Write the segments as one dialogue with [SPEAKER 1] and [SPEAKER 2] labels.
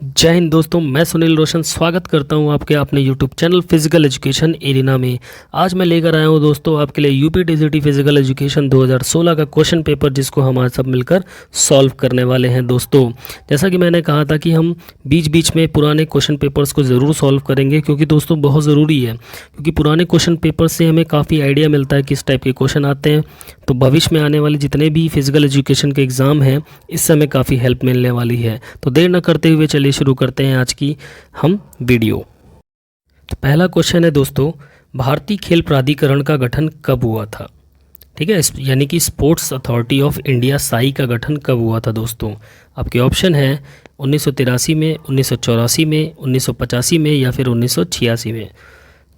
[SPEAKER 1] जय हिंद दोस्तों, मैं सुनील रोशन स्वागत करता हूं आपके अपने YouTube channel physical education arena में। आज मैं लेकर आया हूं दोस्तों आपके लिए यूपी टीजीटी फिजिकल एजुकेशन 2016 का क्वेश्चन पेपर, जिसको हम आज सब मिलकर सॉल्व करने वाले हैं दोस्तों। जैसा कि मैंने कहा था कि हम बीच बीच में पुराने क्वेश्चन पेपर्स को ज़रूर सॉल्व करेंगे, क्योंकि दोस्तों बहुत ज़रूरी है, क्योंकि पुराने क्वेश्चन पेपर से हमें काफ़ी आइडिया मिलता है किस टाइप के क्वेश्चन आते हैं। तो भविष्य में आने वाले जितने भी फिजिकल एजुकेशन के एग्ज़ाम हैं, इससे हमें काफ़ी हेल्प मिलने वाली है। तो देर न करते हुए चलिए शुरू करते हैं आज की हम वीडियो। तो पहला क्वेश्चन है दोस्तों, भारतीय खेल प्राधिकरण का गठन कब हुआ था? ठीक है, यानी कि sports authority of India Sai का गठन कब हुआ था दोस्तों? आपके ऑप्शन है 1983 में, 1984 में, 1985 में या फिर 1986 में।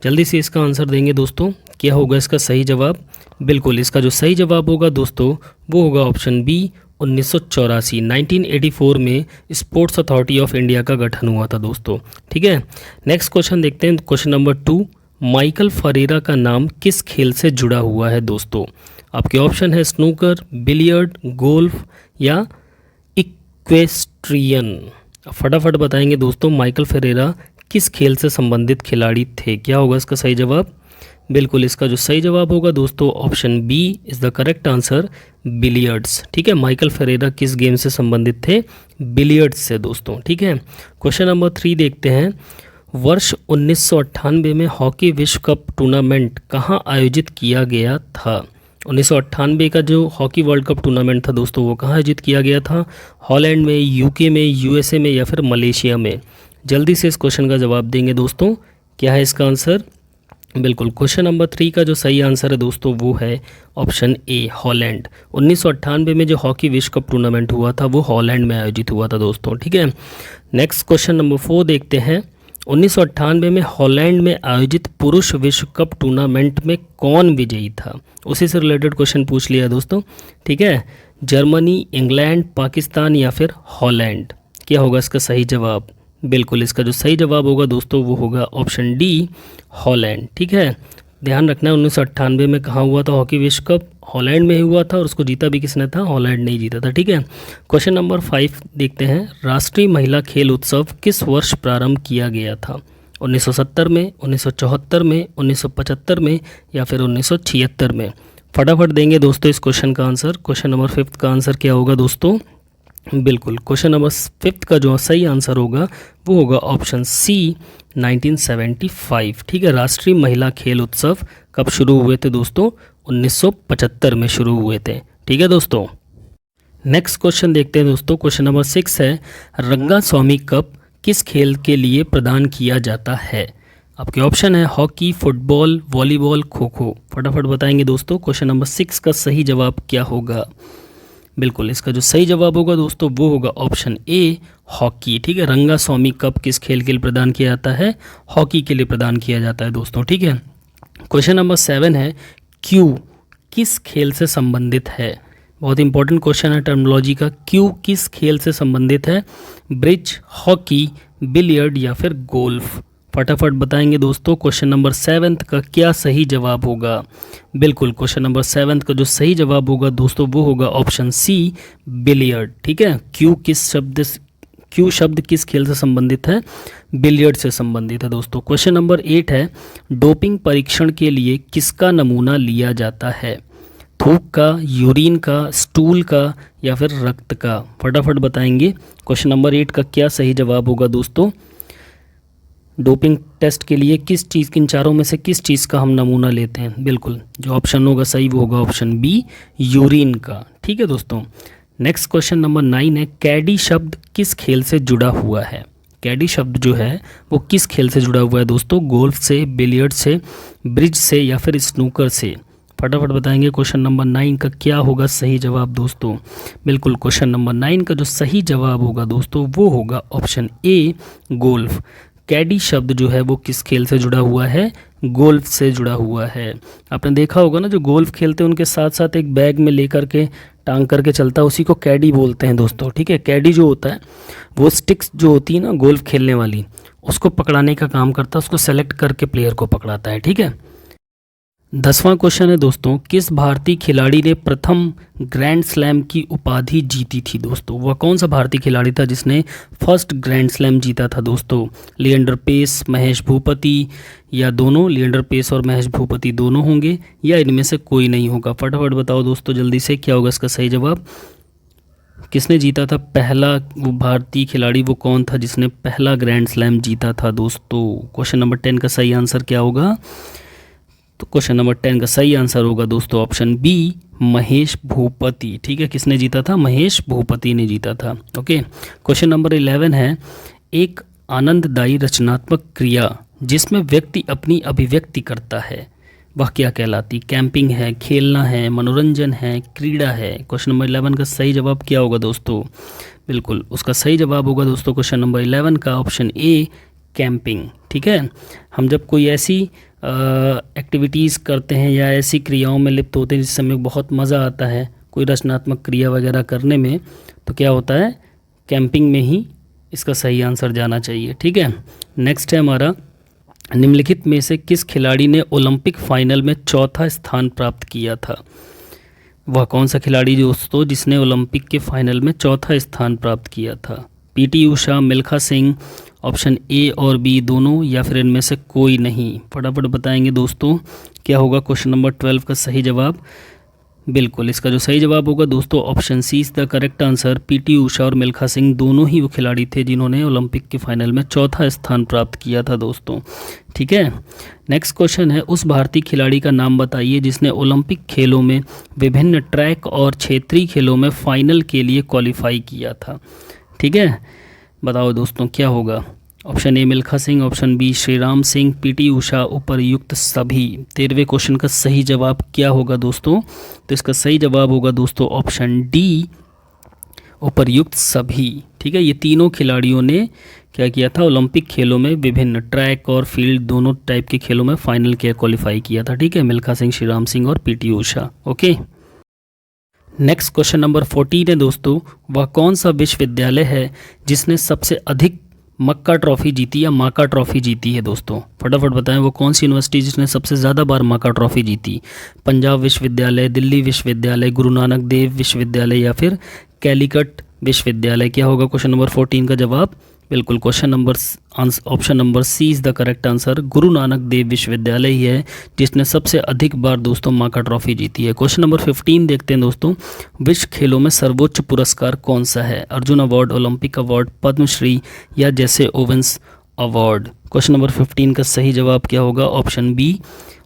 [SPEAKER 1] जल्दी से इसका आंसर देंगे दोस्तों। क्या होगा इसका सही जवाब? बिल्कुल, इसका जो सही जवाब होगा दोस्तों वो होगा ऑप्शन बी, 1984। 1984 में स्पोर्ट्स अथॉरिटी ऑफ इंडिया का गठन हुआ था दोस्तों। ठीक है, नेक्स्ट क्वेश्चन देखते हैं। क्वेश्चन नंबर 2, माइकल फरेरा का नाम किस खेल से जुड़ा हुआ है दोस्तों? आपके ऑप्शन है स्नूकर, बिलियर्ड, गोल्फ या इक्वेस्ट्रियन। फटाफट बताएंगे दोस्तों, माइकल फरेरा किस खेल से संबंधित खिलाड़ी थे? क्या होगा इसका सही जवाब? बिल्कुल, इसका जो सही जवाब होगा दोस्तों option B is the correct answer, billiards. ठीक है, माइकल फरेरा किस गेम से संबंधित थे? बिलियर्ड्स से दोस्तों। ठीक है, क्वेश्चन नंबर 3 देखते हैं। वर्ष 1998 में हॉकी विश्व कप टूर्नामेंट कहाँ आयोजित किया गया था? 1998 का जो हॉकी वर्ल्ड कप टूर्नामेंट था दोस्तों, वो कहाँ आयोजित किया गया था? हॉलैंड में, यूके में, यूएसए में या फिर मलेशिया में? जल्दी से इस क्वेश्चन का जवाब देंगे दोस्तों। क्या है इसका आंसर? बिल्कुल, क्वेश्चन नंबर 3 का जो सही आंसर है दोस्तों वो है ऑप्शन ए, हॉलैंड। 1998 में जो हॉकी विश्व कप टूर्नामेंट हुआ था वो हॉलैंड में आयोजित हुआ था दोस्तों। ठीक है, नेक्स्ट क्वेश्चन नंबर 4 देखते हैं। 1998 में हॉलैंड में आयोजित पुरुष विश्व कप टूर्नामेंट में कौन विजयी था? उसी से रिलेटेड क्वेश्चन पूछ लिया दोस्तों। ठीक है, जर्मनी, इंग्लैंड, पाकिस्तान या फिर हॉलैंड? क्या होगा इसका सही जवाब? बिल्कुल, इसका जो सही जवाब होगा दोस्तों वो होगा ऑप्शन डी, हॉलैंड। ठीक है, ध्यान रखना है 1998 में कहाँ हुआ था हॉकी विश्व कप? हॉलैंड में ही हुआ था, और उसको जीता भी किसने था? हॉलैंड ने ही जीता था। ठीक है, क्वेश्चन नंबर 5 देखते हैं। राष्ट्रीय महिला खेल उत्सव किस वर्ष प्रारंभ किया गया था? 1970 में, 1974 में, 1975 में या फिर 1976 में? फटाफट देंगे दोस्तों इस क्वेश्चन का आंसर। क्वेश्चन नंबर 5 का आंसर क्या होगा दोस्तों? बिल्कुल, क्वेश्चन नंबर 5 का जो सही आंसर होगा वो होगा ऑप्शन सी, 1975। ठीक है, राष्ट्रीय महिला खेल उत्सव कब शुरू हुए थे दोस्तों? 1975 में शुरू हुए थे। ठीक है दोस्तों, नेक्स्ट क्वेश्चन देखते हैं दोस्तों। क्वेश्चन नंबर 6 है, रंगास्वामी कप किस खेल के लिए प्रदान किया जाता है? आपके ऑप्शन है hockey, football, volleyball, kho kho. फटाफट बताएंगे दोस्तों क्वेश्चन नंबर 6 का सही जवाब क्या होगा? बिल्कुल, इसका जो सही जवाब होगा दोस्तों वो होगा ऑप्शन ए, हॉकी। ठीक है, रंगास्वामी कप किस खेल के लिए प्रदान किया जाता है? हॉकी के लिए प्रदान किया जाता है दोस्तों। ठीक है, क्वेश्चन नंबर 7 है, क्यू किस खेल से संबंधित है? बहुत इंपॉर्टेंट क्वेश्चन है टर्मिनोलॉजी का। क्यू किस खेल से संबंधित है? ब्रिज, हॉकी, बिलियर्ड या फिर गोल्फ? फटाफट बताएंगे दोस्तों क्वेश्चन नंबर 7 का क्या सही जवाब होगा? बिल्कुल, क्वेश्चन नंबर 7 का जो सही जवाब होगा दोस्तों वो होगा ऑप्शन सी, बिलियर्ड। ठीक है, क्यू शब्द किस खेल से संबंधित है? बिलियर्ड से संबंधित है दोस्तों। क्वेश्चन नंबर 8 है, डोपिंग परीक्षण के लिए किसका नमूना लिया जाता है? थूक का, यूरिन का, स्टूल का या फिर रक्त का? फटाफट बताएंगे क्वेश्चन नंबर 8 का क्या सही जवाब होगा दोस्तों। डोपिंग टेस्ट के लिए किस चीज़, किन चारों में से किस चीज़ का हम नमूना लेते हैं? बिल्कुल, जो ऑप्शन होगा सही वो होगा ऑप्शन बी, यूरिन का। ठीक है दोस्तों, नेक्स्ट क्वेश्चन नंबर 9 है, कैडी शब्द किस खेल से जुड़ा हुआ है? कैडी शब्द जो है वो किस खेल से जुड़ा हुआ है दोस्तों? गोल्फ से, बिलियर्ड से, ब्रिज से या फिर स्नूकर से? फटाफट बताएंगे क्वेश्चन नंबर 9 का क्या होगा सही जवाब दोस्तों। बिल्कुल, क्वेश्चन नंबर 9 का जो सही जवाब होगा दोस्तों वो होगा ऑप्शन ए, गोल्फ। कैडी शब्द जो है वो किस खेल से जुड़ा हुआ है? गोल्फ से जुड़ा हुआ है। आपने देखा होगा ना, जो गोल्फ खेलते हैं उनके साथ साथ एक बैग में लेकर के टांग करके चलता है, उसी को कैडी बोलते हैं दोस्तों। ठीक है, कैडी जो होता है वो स्टिक्स जो होती है ना गोल्फ खेलने वाली, उसको पकड़ाने का काम करता है, उसको सेलेक्ट करके प्लेयर को पकड़ाता है। ठीक है, 10वां क्वेश्चन है दोस्तों, किस भारतीय खिलाड़ी ने प्रथम ग्रैंड स्लैम की उपाधि जीती थी दोस्तों? वह कौन सा भारतीय खिलाड़ी था जिसने फर्स्ट ग्रैंड स्लैम जीता था दोस्तों? लिएंडर पेस, महेश भूपति या दोनों? लिएंडर पेस और महेश भूपति दोनों होंगे या इनमें से कोई नहीं होगा? फटाफट बताओ दोस्तों जल्दी से, क्या होगा इसका सही जवाब? किसने जीता था पहला वो भारतीय खिलाड़ी, वो कौन था जिसने पहला ग्रैंड स्लैम जीता था दोस्तों? क्वेश्चन नंबर 10 का सही आंसर क्या होगा? तो क्वेश्चन नंबर 10 का सही आंसर होगा दोस्तों ऑप्शन बी, महेश भूपति। ठीक है, किसने जीता था? महेश भूपति ने जीता था। ओके, क्वेश्चन नंबर 11 है, एक आनंददायी रचनात्मक क्रिया जिसमें व्यक्ति अपनी अभिव्यक्ति करता है वह क्या कहलाती? कैंपिंग है, खेलना है, मनोरंजन है, क्रीड़ा है? क्वेश्चन नंबर 11 का सही जवाब क्या होगा दोस्तों? बिल्कुल उसका सही जवाब होगा दोस्तों क्वेश्चन नंबर 11 का ऑप्शन ए, कैंपिंग। ठीक है, हम जब कोई ऐसी एक्टिविटीज़ करते हैं या ऐसी क्रियाओं में लिप्त होते हैं जिससे हमें बहुत मज़ा आता है, कोई रचनात्मक क्रिया वगैरह करने में, तो क्या होता है? कैंपिंग में ही इसका सही आंसर जाना चाहिए। ठीक है, नेक्स्ट है हमारा, निम्नलिखित में से किस खिलाड़ी ने ओलंपिक फाइनल में चौथा स्थान प्राप्त किया था? वह कौन सा खिलाड़ी दोस्तों जिसने ओलंपिक के फाइनल में चौथा स्थान प्राप्त किया था? PT Usha, Milkha Singh, option A और बी दोनों, या फिर इनमें से कोई नहीं? फटाफट बताएंगे दोस्तों क्या होगा क्वेश्चन नंबर 12 का सही जवाब? बिल्कुल इसका जो सही जवाब होगा दोस्तों option C is the correct answer. PT Usha और मिल्खा सिंह दोनों ही वो खिलाड़ी थे जिन्होंने ओलंपिक के फाइनल में चौथा स्थान प्राप्त किया था दोस्तों। ठीक है, नेक्स्ट क्वेश्चन है, उस भारतीय खिलाड़ी का नाम बताइए जिसने ओलंपिक खेलों में विभिन्न ट्रैक और क्षेत्रीय खेलों में फाइनल के लिए क्वालिफाई किया था। ठीक है, बताओ दोस्तों क्या होगा? Option A Milkha Singh, option B Shriram Singh, PT Usha, उपर्युक्त सभी। 13वें क्वेश्चन का सही जवाब क्या होगा दोस्तों? तो इसका सही जवाब होगा दोस्तों ऑप्शन डी, उपर्युक्त सभी। ठीक है, ये तीनों खिलाड़ियों ने क्या किया था? ओलंपिक खेलों में विभिन्न ट्रैक और फील्ड दोनों टाइप के खेलों में फाइनल के क्वालिफाई किया था। ठीक है, मिल्खा सिंह, श्रीराम सिंह और PT Usha. Okay, next question number 14 है दोस्तों, वह कौन सा विश्वविद्यालय है जिसने सबसे अधिक मक्का ट्रॉफी जीती या माका ट्रॉफी जीती है दोस्तों? फटाफट बताएं वो कौन सी यूनिवर्सिटी जिसने सबसे ज़्यादा बार माका ट्रॉफी जीती? पंजाब विश्वविद्यालय, दिल्ली विश्वविद्यालय, गुरु नानक देव विश्वविद्यालय या फिर कैलीकट विश्वविद्यालय? क्या होगा क्वेश्चन नंबर 14 का जवाब? बिल्कुल option number C is the correct answer. Guru Nanak देव विश्वविद्यालय ही है जिसने सबसे अधिक बार दोस्तों माका ट्रॉफी जीती है। क्वेश्चन नंबर 15 देखते हैं दोस्तों, विश्व खेलों में सर्वोच्च पुरस्कार कौन सा है? Arjun award, Olympic award, Padmashri या जैसे ओवेंस अवार्ड? क्वेश्चन नंबर 15 का सही जवाब क्या होगा? Option B,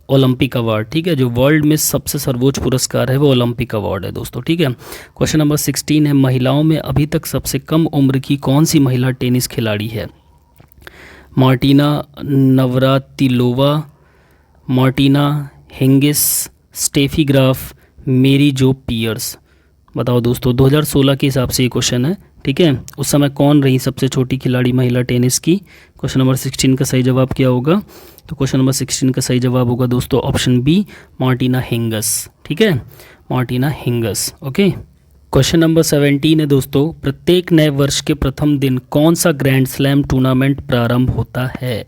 [SPEAKER 1] Olympic award. ठीक है, जो वर्ल्ड में सबसे सर्वोच्च पुरस्कार है वो ओलंपिक अवार्ड है दोस्तों। ठीक है, क्वेश्चन नंबर 16 है, महिलाओं में अभी तक सबसे कम उम्र की कौन सी महिला टेनिस खिलाड़ी है? Martina Navratilova, Martina Hingis, Steffi Graf, मेरी जो पियर्स? बताओ दोस्तों, 2016 के हिसाब से ये क्वेश्चन है। ठीक है, उस समय कौन रही सबसे छोटी खिलाड़ी महिला टेनिस की? क्वेश्चन नंबर 16 का सही जवाब क्या होगा? तो क्वेश्चन नंबर 16 का सही जवाब होगा दोस्तों ऑप्शन बी, मार्टिना हिंगस। ठीक है, मार्टिना हिंगस। ओके, क्वेश्चन नंबर 17 है दोस्तों, प्रत्येक नए वर्ष के प्रथम दिन कौन सा ग्रैंड स्लैम टूर्नामेंट प्रारंभ होता है?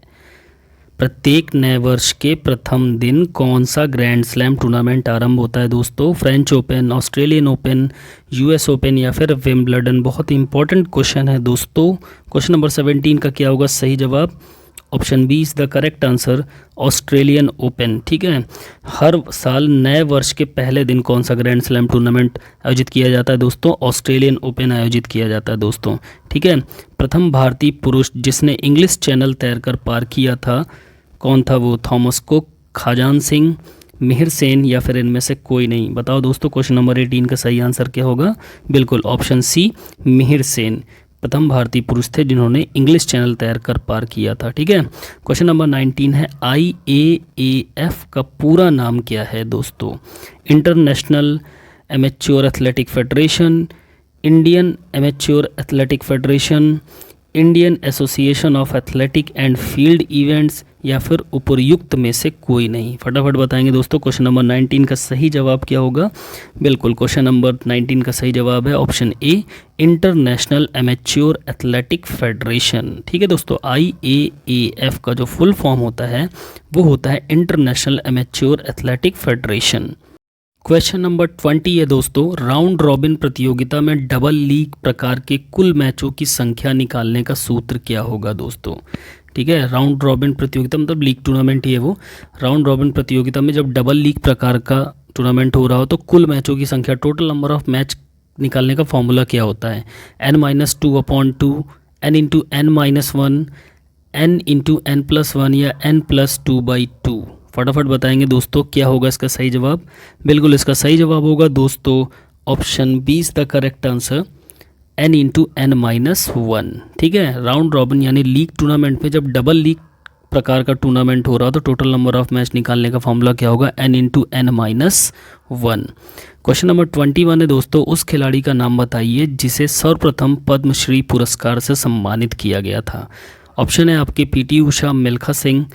[SPEAKER 1] प्रत्येक नए वर्ष के प्रथम दिन कौन सा ग्रैंड स्लैम टूर्नामेंट आरंभ होता है दोस्तों? French open, Australian open, US open या फिर विंबलडन? बहुत ही इंपॉर्टेंट क्वेश्चन है दोस्तों। क्वेश्चन नंबर 17 का क्या होगा सही जवाब? Option B is the correct answer, Australian Open. ठीक है, हर साल नए वर्ष के पहले दिन कौन सा ग्रैंड स्लैम टूर्नामेंट आयोजित किया जाता है दोस्तों? ऑस्ट्रेलियन ओपन आयोजित किया जाता है दोस्तों। ठीक है, प्रथम भारतीय पुरुष जिसने इंग्लिश चैनल तैरकर पार किया था कौन था वो? थॉमस कुक, खाजान सिंह, मिहिर सेन या फिर इनमें से कोई नहीं? बताओ दोस्तों क्वेश्चन नंबर 18 का सही आंसर क्या होगा? बिल्कुल ऑप्शन सी, मिहिर सेन प्रथम भारतीय पुरुष थे जिन्होंने इंग्लिश चैनल तैरकर पार किया था। ठीक है, क्वेश्चन नंबर 19 है, IAAF का पूरा नाम क्या है दोस्तों? International amateur athletic federation, Indian amateur athletic federation, Indian association of athletic and field events, या फिर उपर्युक्त में से कोई नहीं। फटाफट बताएंगे दोस्तों। क्वेश्चन नंबर 19 का सही जवाब क्या होगा? बिल्कुल, क्वेश्चन नंबर 19 का सही जवाब है option A, international amateur athletic federation. ठीक है दोस्तों, IAAF का जो फुल फॉर्म होता है वो होता है international amateur athletic federation. Question number 20 है दोस्तों, राउंड रॉबिन प्रतियोगिता में डबल लीग प्रकार के कुल मैचों की संख्या निकालने का सूत्र क्या होगा दोस्तों? ठीक है, राउंड रॉबिन प्रतियोगिता मतलब लीग टूर्नामेंट ही है वो। राउंड रॉबिन प्रतियोगिता में जब डबल लीग प्रकार का टूर्नामेंट हो रहा हो तो कुल मैचों की संख्या, टोटल नंबर ऑफ मैच निकालने का फॉर्मूला क्या होता है? n-2/2, n/n-1, n/n+1 या n+2/2। फटाफट बताएंगे दोस्तों क्या होगा इसका सही जवाब? बिल्कुल, इसका सही जवाब होगा दोस्तों option B is the correct answer, n/n-1। ठीक है, राउंड रॉबिन यानी लीग टूर्नामेंट में जब डबल लीग प्रकार का टूर्नामेंट हो रहा तो टोटल नंबर ऑफ मैच निकालने का फॉर्मूला क्या होगा? n/n-1। क्वेश्चन नंबर 21 है दोस्तों, उस खिलाड़ी का नाम बताइए जिसे सर्वप्रथम पद्मश्री पुरस्कार से सम्मानित किया गया था। ऑप्शन है आपके PT उषा, मिल्खा सिंह,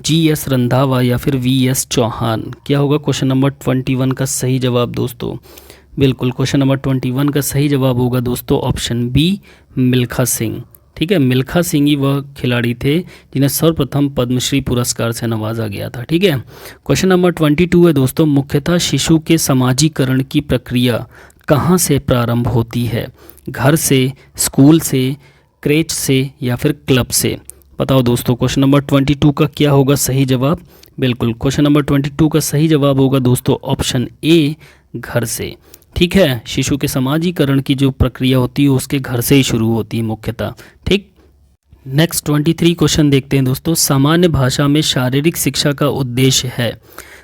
[SPEAKER 1] GS रंधावा या फिर VS चौहान। क्या होगा क्वेश्चन नंबर 21 का सही जवाब दोस्तों? बिल्कुल, क्वेश्चन नंबर 21 का सही जवाब होगा दोस्तों ऑप्शन बी, मिल्खा सिंह। ठीक है, मिल्खा सिंह ही वह खिलाड़ी थे जिन्हें सर्वप्रथम पद्मश्री पुरस्कार से नवाजा गया था। ठीक है, क्वेश्चन नंबर 22 है दोस्तों, मुख्यतः शिशु के समाजीकरण की प्रक्रिया कहाँ से प्रारंभ होती है? घर से, स्कूल से, क्रेच से या फिर क्लब से? बताओ दोस्तों, क्वेश्चन नंबर 22 का क्या होगा सही जवाब? बिल्कुल, क्वेश्चन नंबर 22 का सही जवाब होगा दोस्तों ऑप्शन ए, घर से। ठीक है, शिशु के समाजीकरण की जो प्रक्रिया होती है उसके घर से ही शुरू होती है मुख्यतः। ठीक, नेक्स्ट 23 क्वेश्चन देखते हैं दोस्तों। सामान्य भाषा में शारीरिक शिक्षा का उद्देश्य है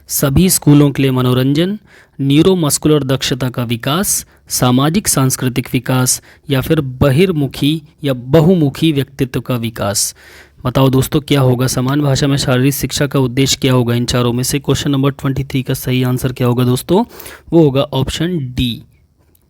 [SPEAKER 1] सभी स्कूलों के लिए मनोरंजन, न्यूरोमस्कुलर दक्षता का विकास, सामाजिक सांस्कृतिक विकास या फिर बहिर्मुखी या बहुमुखी व्यक्तित्व का विकास। बताओ दोस्तों क्या होगा? सामान्य भाषा में शारीरिक शिक्षा का उद्देश्य क्या होगा इन चारों में से? क्वेश्चन नंबर 23 का सही आंसर क्या होगा दोस्तों? वो होगा ऑप्शन डी,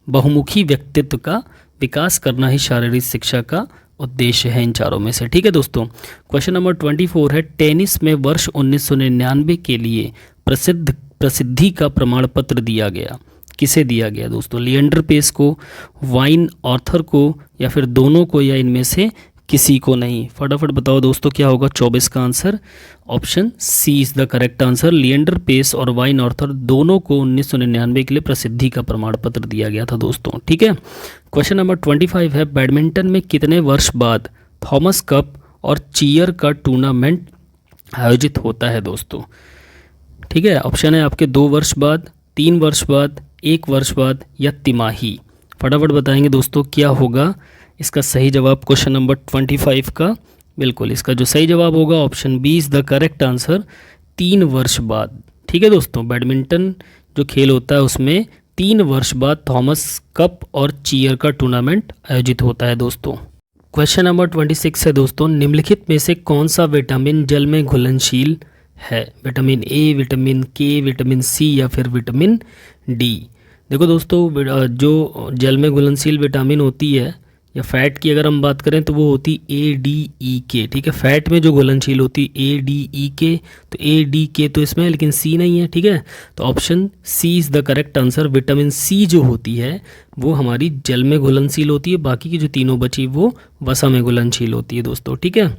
[SPEAKER 1] बहुमुखी व्यक्तित्व का विकास करना ही शारीरिक शिक्षा का उद्देश्य है इन चारों में से। ठीक है दोस्तों, क्वेश्चन नंबर 24 है, टेनिस में वर्ष 1999 के लिए प्रसिद्धि का प्रमाण पत्र दिया गया, किसे दिया गया दोस्तों? लिएंडर पेस को, वाइन ऑर्थर को या फिर दोनों को या इनमें से किसी को नहीं? फटाफट बताओ दोस्तों क्या होगा 24 का answer? Option C is the correct answer. Leander Paes और वाइन ऑर्थर दोनों को 1999 के लिए प्रसिद्धि का प्रमाण पत्र दिया गया था दोस्तों। ठीक है, क्वेश्चन नंबर 25 है, बैडमिंटन में कितने वर्ष बाद थॉमस कप और चीयर का टूर्नामेंट आयोजित होता है दोस्तों? ठीक है, ऑप्शन है आपके 2 वर्ष बाद, 3 वर्ष बाद, 1 वर्ष बाद या तिमाही। फटाफट बताएंगे दोस्तों क्या होगा इसका सही जवाब क्वेश्चन नंबर 25 का? बिल्कुल, इसका जो सही जवाब होगा option B is the correct answer, 3 वर्ष बाद। ठीक है दोस्तों, बैडमिंटन जो खेल होता है उसमें 3 वर्ष बाद थॉमस कप और चीयर का टूर्नामेंट आयोजित होता है दोस्तों। क्वेश्चन नंबर 26 है दोस्तों, निम्नलिखित में से कौन सा विटामिन जल में घुलनशील है? विटामिन ए, विटामिन के, विटामिन सी या फिर विटामिन डी? देखो दोस्तों, जो जल में घुलनशील विटामिन होती है या फैट की अगर हम बात करें तो वो होती ADEK। ठीक है, फैट में जो घुलनशील होती ADEK, तो ADK तो इसमें है लेकिन सी नहीं है। ठीक है, तो option C is the correct answer. Vitamin C जो होती है वो हमारी जल में घुलनशील होती है, बाकी की जो तीनों बची वो वसा में घुलनशील होती है दोस्तों। ठीक है,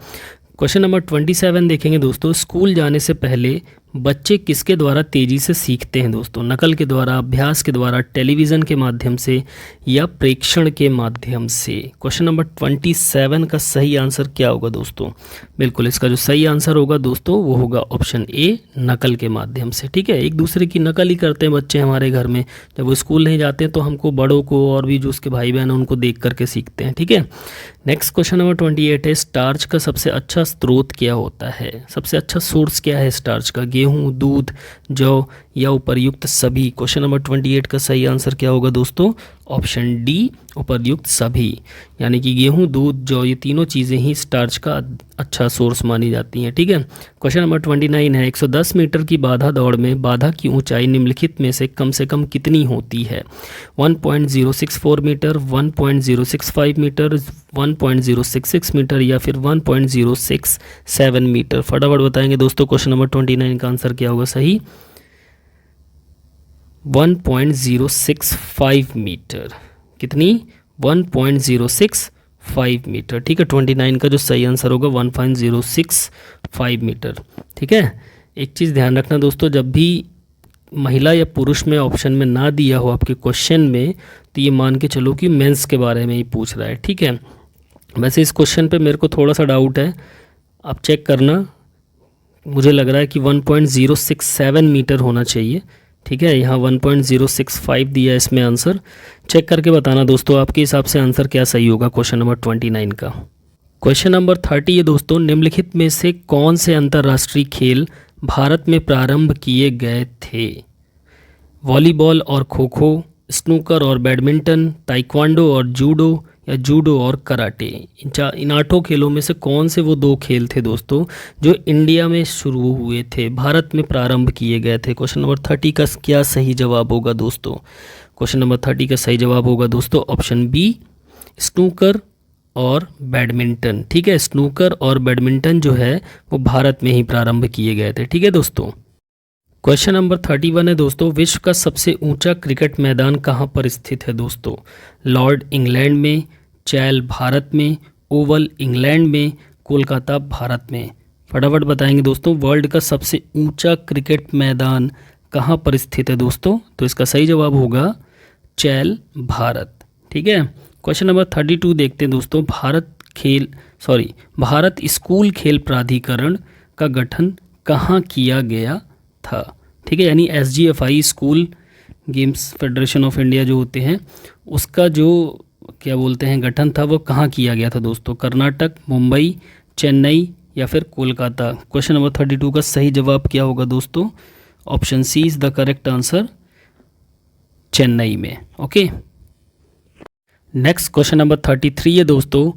[SPEAKER 1] क्वेश्चन नंबर 27 देखेंगे दोस्तों, स्कूल जाने से पहले बच्चे किसके द्वारा तेज़ी से सीखते हैं दोस्तों? नकल के द्वारा, अभ्यास के द्वारा, टेलीविज़न के माध्यम से या प्रेक्षण के माध्यम से? क्वेश्चन नंबर 27 का सही आंसर क्या होगा दोस्तों? बिल्कुल, इसका जो सही आंसर होगा दोस्तों वो होगा ऑप्शन ए, नकल के माध्यम से। ठीक है, एक दूसरे की नकल ही करते हैं बच्चे हमारे घर में। जब वो स्कूल नहीं जाते हैं तो हमको बड़ों को और भी जो उसके भाई बहन हैं उनको देख करके सीखते हैं। ठीक है, नेक्स्ट क्वेश्चन नंबर 28 है, स्टार्च का सबसे अच्छा स्रोत क्या होता है? सबसे अच्छा सोर्स क्या है स्टार्च का? गेहूँ, दूध, जौ या उपर्युक्त सभी। क्वेश्चन नंबर 28 का सही आंसर क्या होगा दोस्तों? ऑप्शन डी, उपर्युक्त सभी। यानी कि गेहूं, दूध, जौ, ये तीनों चीज़ें ही स्टार्च का अच्छा सोर्स मानी जाती हैं। ठीक है। क्वेश्चन नंबर 29 है, 110 मीटर की बाधा दौड़ में बाधा की ऊंचाई निम्नलिखित में से कम कितनी होती है? 1.064 मीटर, 1.065 मीटर, 1.066 मीटर या फिर 1.067 मीटर। फटाफट बताएंगे दोस्तों, क्वेश्चन नंबर 29 का आंसर क्या होगा सही? 1.065 मीटर। कितनी? 1.065 मीटर। ठीक है, 29 का जो सही आंसर होगा 1.065 मीटर। ठीक है। एक चीज़ ध्यान रखना दोस्तों, जब भी महिला या पुरुष में ऑप्शन में ना दिया हो आपके क्वेश्चन में, तो ये मान के चलो कि मेंस के बारे में ही पूछ रहा है। ठीक है। वैसे इस क्वेश्चन पे मेरे को थोड़ा सा डाउट है, आप चेक करना। मुझे लग रहा है कि 1.067 मीटर होना चाहिए। ठीक है, यहाँ 1.065 दिया है इसमें आंसर। चेक करके बताना दोस्तों, आपके हिसाब से आंसर क्या सही होगा क्वेश्चन नंबर 29 का। क्वेश्चन नंबर 30 है दोस्तों, निम्नलिखित में से कौन से अंतर्राष्ट्रीय खेल भारत में प्रारंभ किए गए थे? वॉलीबॉल और खो खो, स्नूकर और बैडमिंटन, ताइक्वांडो और जूडो या जूडो और कराटे। इन 8 खेलों में से कौन से वो 2 खेल थे दोस्तों जो इंडिया में शुरू हुए थे, भारत में प्रारंभ किए गए थे? क्वेश्चन नंबर 30 का क्या सही जवाब होगा दोस्तों? क्वेश्चन नंबर 30 का सही जवाब होगा दोस्तों ऑप्शन बी, स्नूकर और बैडमिंटन। ठीक है, स्नूकर और बैडमिंटन जो है वो भारत में ही प्रारंभ किए गए थे। ठीक है दोस्तों। क्वेश्चन नंबर 31 है दोस्तों, विश्व का सबसे ऊंचा क्रिकेट मैदान कहाँ पर स्थित है दोस्तों? लॉर्ड इंग्लैंड में, चैल भारत में, ओवल इंग्लैंड में, कोलकाता भारत में। फटाफट बताएंगे दोस्तों, वर्ल्ड का सबसे ऊंचा क्रिकेट मैदान कहाँ पर स्थित है दोस्तों? तो इसका सही जवाब होगा चैल भारत। ठीक है। क्वेश्चन नंबर 32 देखते हैं दोस्तों, भारत स्कूल खेल प्राधिकरण का गठन कहाँ किया गया था? ठीक है, यानी SGFI school games federation of India जो होते हैं, उसका जो क्या बोलते हैं गठन था, वो कहाँ किया गया था दोस्तों? कर्नाटक, मुंबई, चेन्नई या फिर कोलकाता। क्वेश्चन नंबर 32 का सही जवाब क्या होगा दोस्तों? Option C is the correct answer, Chennai में। ओके। नेक्स्ट क्वेश्चन नंबर 33 है दोस्तों,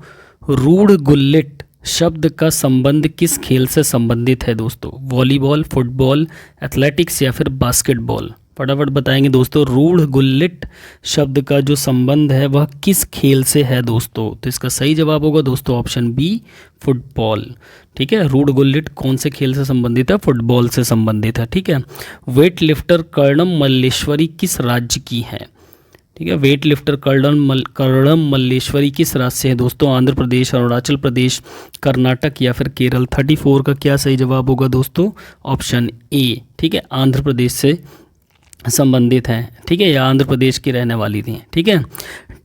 [SPEAKER 1] रूढ़ गुल्लिट शब्द का संबंध किस खेल से संबंधित है दोस्तों? वॉलीबॉल, फुटबॉल, एथलेटिक्स या फिर बास्केटबॉल। फटाफट बताएंगे दोस्तों, रूढ़ गुल्लिट शब्द का जो संबंध है वह किस खेल से है दोस्तों? तो इसका सही जवाब होगा दोस्तों ऑप्शन बी, फुटबॉल। ठीक है, रूढ़ गुल्लिट कौन से खेल से संबंधित है? फुटबॉल से संबंधित है। ठीक है। वेट लिफ्टर कर्णम मल्लेश्वरी किस राज्य की है? ठीक है, वेट लिफ्टर कर्णम मल्लेश्वरी किस राज्य से है दोस्तों? आंध्र प्रदेश, अरुणाचल प्रदेश, कर्नाटक या फिर केरल। 34 का क्या सही जवाब होगा दोस्तों? Option A. ठीक है, आंध्र प्रदेश से संबंधित हैं। ठीक है, या आंध्र प्रदेश की रहने वाली थी। ठीक है।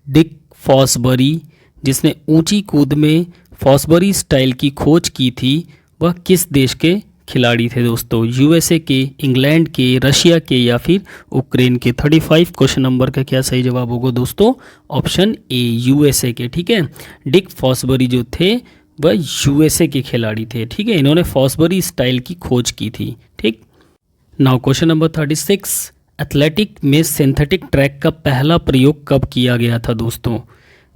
[SPEAKER 1] डिक फॉसबरी, जिसने ऊंची कूद में फॉसबरी स्टाइल की खोज की थी, वह किस देश के खिलाड़ी थे दोस्तों? USA के, इंग्लैंड के, रशिया के या फिर यूक्रेन के। 35 क्वेश्चन नंबर का क्या सही जवाब होगा दोस्तों? ऑप्शन ए, USA के। ठीक है, डिक फॉसबरी जो थे वह USA के खिलाड़ी थे। ठीक है, इन्होंने फॉसबरी स्टाइल की खोज की थी। ठीक। नाउ क्वेश्चन नंबर 36, एथलेटिक में सिंथेटिक ट्रैक का पहला प्रयोग कब किया गया था दोस्तों?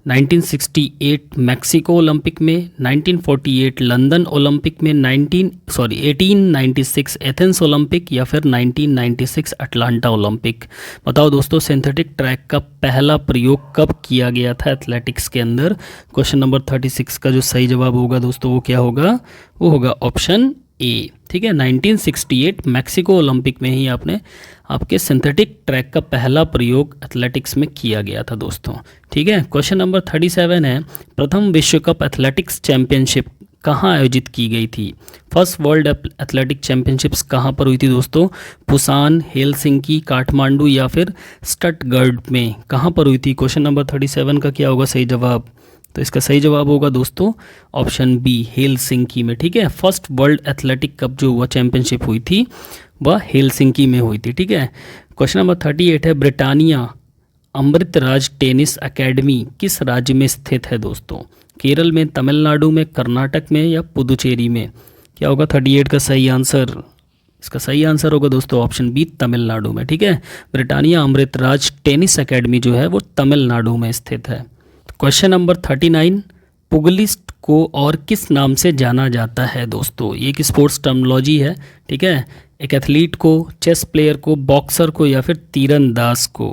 [SPEAKER 1] 1968 मैक्सिको ओलंपिक में, 1948 लंदन ओलंपिक में, 1896 एथेंस ओलंपिक या फिर 1996 अटलांटा ओलंपिक। बताओ दोस्तों, सिंथेटिक ट्रैक का पहला प्रयोग कब किया गया था एथलेटिक्स के अंदर? क्वेश्चन नंबर 36 का जो सही जवाब होगा दोस्तों वो क्या होगा? वो होगा ऑप्शन ए। ठीक है, 1968 मैक्सिको ओलंपिक में ही आपके सिंथेटिक ट्रैक का पहला प्रयोग एथलेटिक्स में किया गया था दोस्तों। ठीक है। क्वेश्चन नंबर 37 है, प्रथम विश्व कप एथलेटिक्स चैंपियनशिप कहाँ आयोजित की गई थी? फर्स्ट वर्ल्ड एथलेटिक चैंपियनशिप्स कहाँ पर हुई थी दोस्तों? पुसान, हेलसिंकी, काठमांडू या फिर स्टटगर्ट में। कहाँ पर हुई थी? क्वेश्चन नंबर 37 का क्या होगा सही जवाब? तो इसका सही जवाब होगा दोस्तों ऑप्शन बी, हेलसिंकी में। ठीक है, फर्स्ट वर्ल्ड एथलेटिक कप जो हुआ चैंपियनशिप हुई थी वह हेलसिंकी में हुई थी। ठीक है। क्वेश्चन नंबर 38 है, ब्रिटानिया अमृतराज टेनिस एकेडमी किस राज्य में स्थित है दोस्तों? केरल में, तमिलनाडु में, कर्नाटक में या पुदुचेरी में। क्या होगा 38 का सही आंसर? इसका सही आंसर होगा दोस्तों ऑप्शन बी, तमिलनाडु में। ठीक है, ब्रिटानिया अमृतराज टेनिस एकेडमी जो है वो तमिलनाडु में स्थित है। क्वेश्चन नंबर 39, पुगलिस्ट को और किस नाम से जाना जाता है दोस्तों? ये एक स्पोर्ट्स टर्मिनोलॉजी है। ठीक है, एक एथलीट को, चेस प्लेयर को, बॉक्सर को या फिर तीरंदाज को।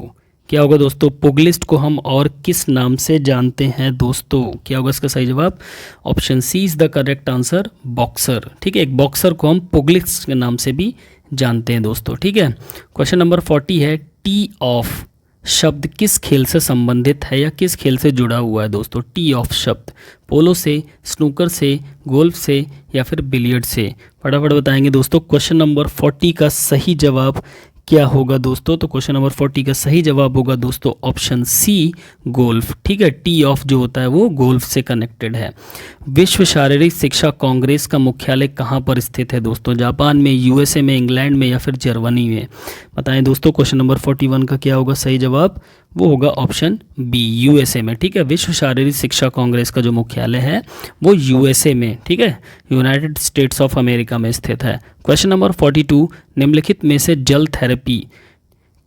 [SPEAKER 1] क्या होगा दोस्तों? पुगलिस्ट को हम और किस नाम से जानते हैं दोस्तों? क्या होगा इसका सही जवाब? Option C is the correct answer, boxer. ठीक है, एक बॉक्सर को हम पुगलिस्ट के नाम से भी जानते हैं दोस्तों। ठीक है, क्वेश्चन नंबर 40 है, टी ऑफ शब्द किस खेल से संबंधित है या किस खेल से जुड़ा हुआ है दोस्तों? टी ऑफ शब्द पोलो से, स्नूकर से, गोल्फ से या फिर बिलियर्ड से? फटाफट बताएंगे दोस्तों। क्वेश्चन नंबर 40 का सही जवाब क्या होगा दोस्तों? तो क्वेश्चन नंबर 40 का सही जवाब होगा दोस्तों ऑप्शन सी, गोल्फ। ठीक है, टी ऑफ जो होता है वो गोल्फ से कनेक्टेड है। विश्व शारीरिक शिक्षा कांग्रेस का मुख्यालय कहाँ पर स्थित है दोस्तों? जापान में, यूएसए में, इंग्लैंड में या फिर जर्मनी में? बताएं दोस्तों। क्वेश्चन नंबर 41 का क्या होगा सही जवाब? वो होगा ऑप्शन बी, यूएसए में। ठीक है, विश्व शारीरिक शिक्षा कांग्रेस का जो मुख्यालय है वो यूएसए में, ठीक है, यूनाइटेड स्टेट्स ऑफ अमेरिका में स्थित है। क्वेश्चन नंबर 42, निम्नलिखित में से जल थेरेपी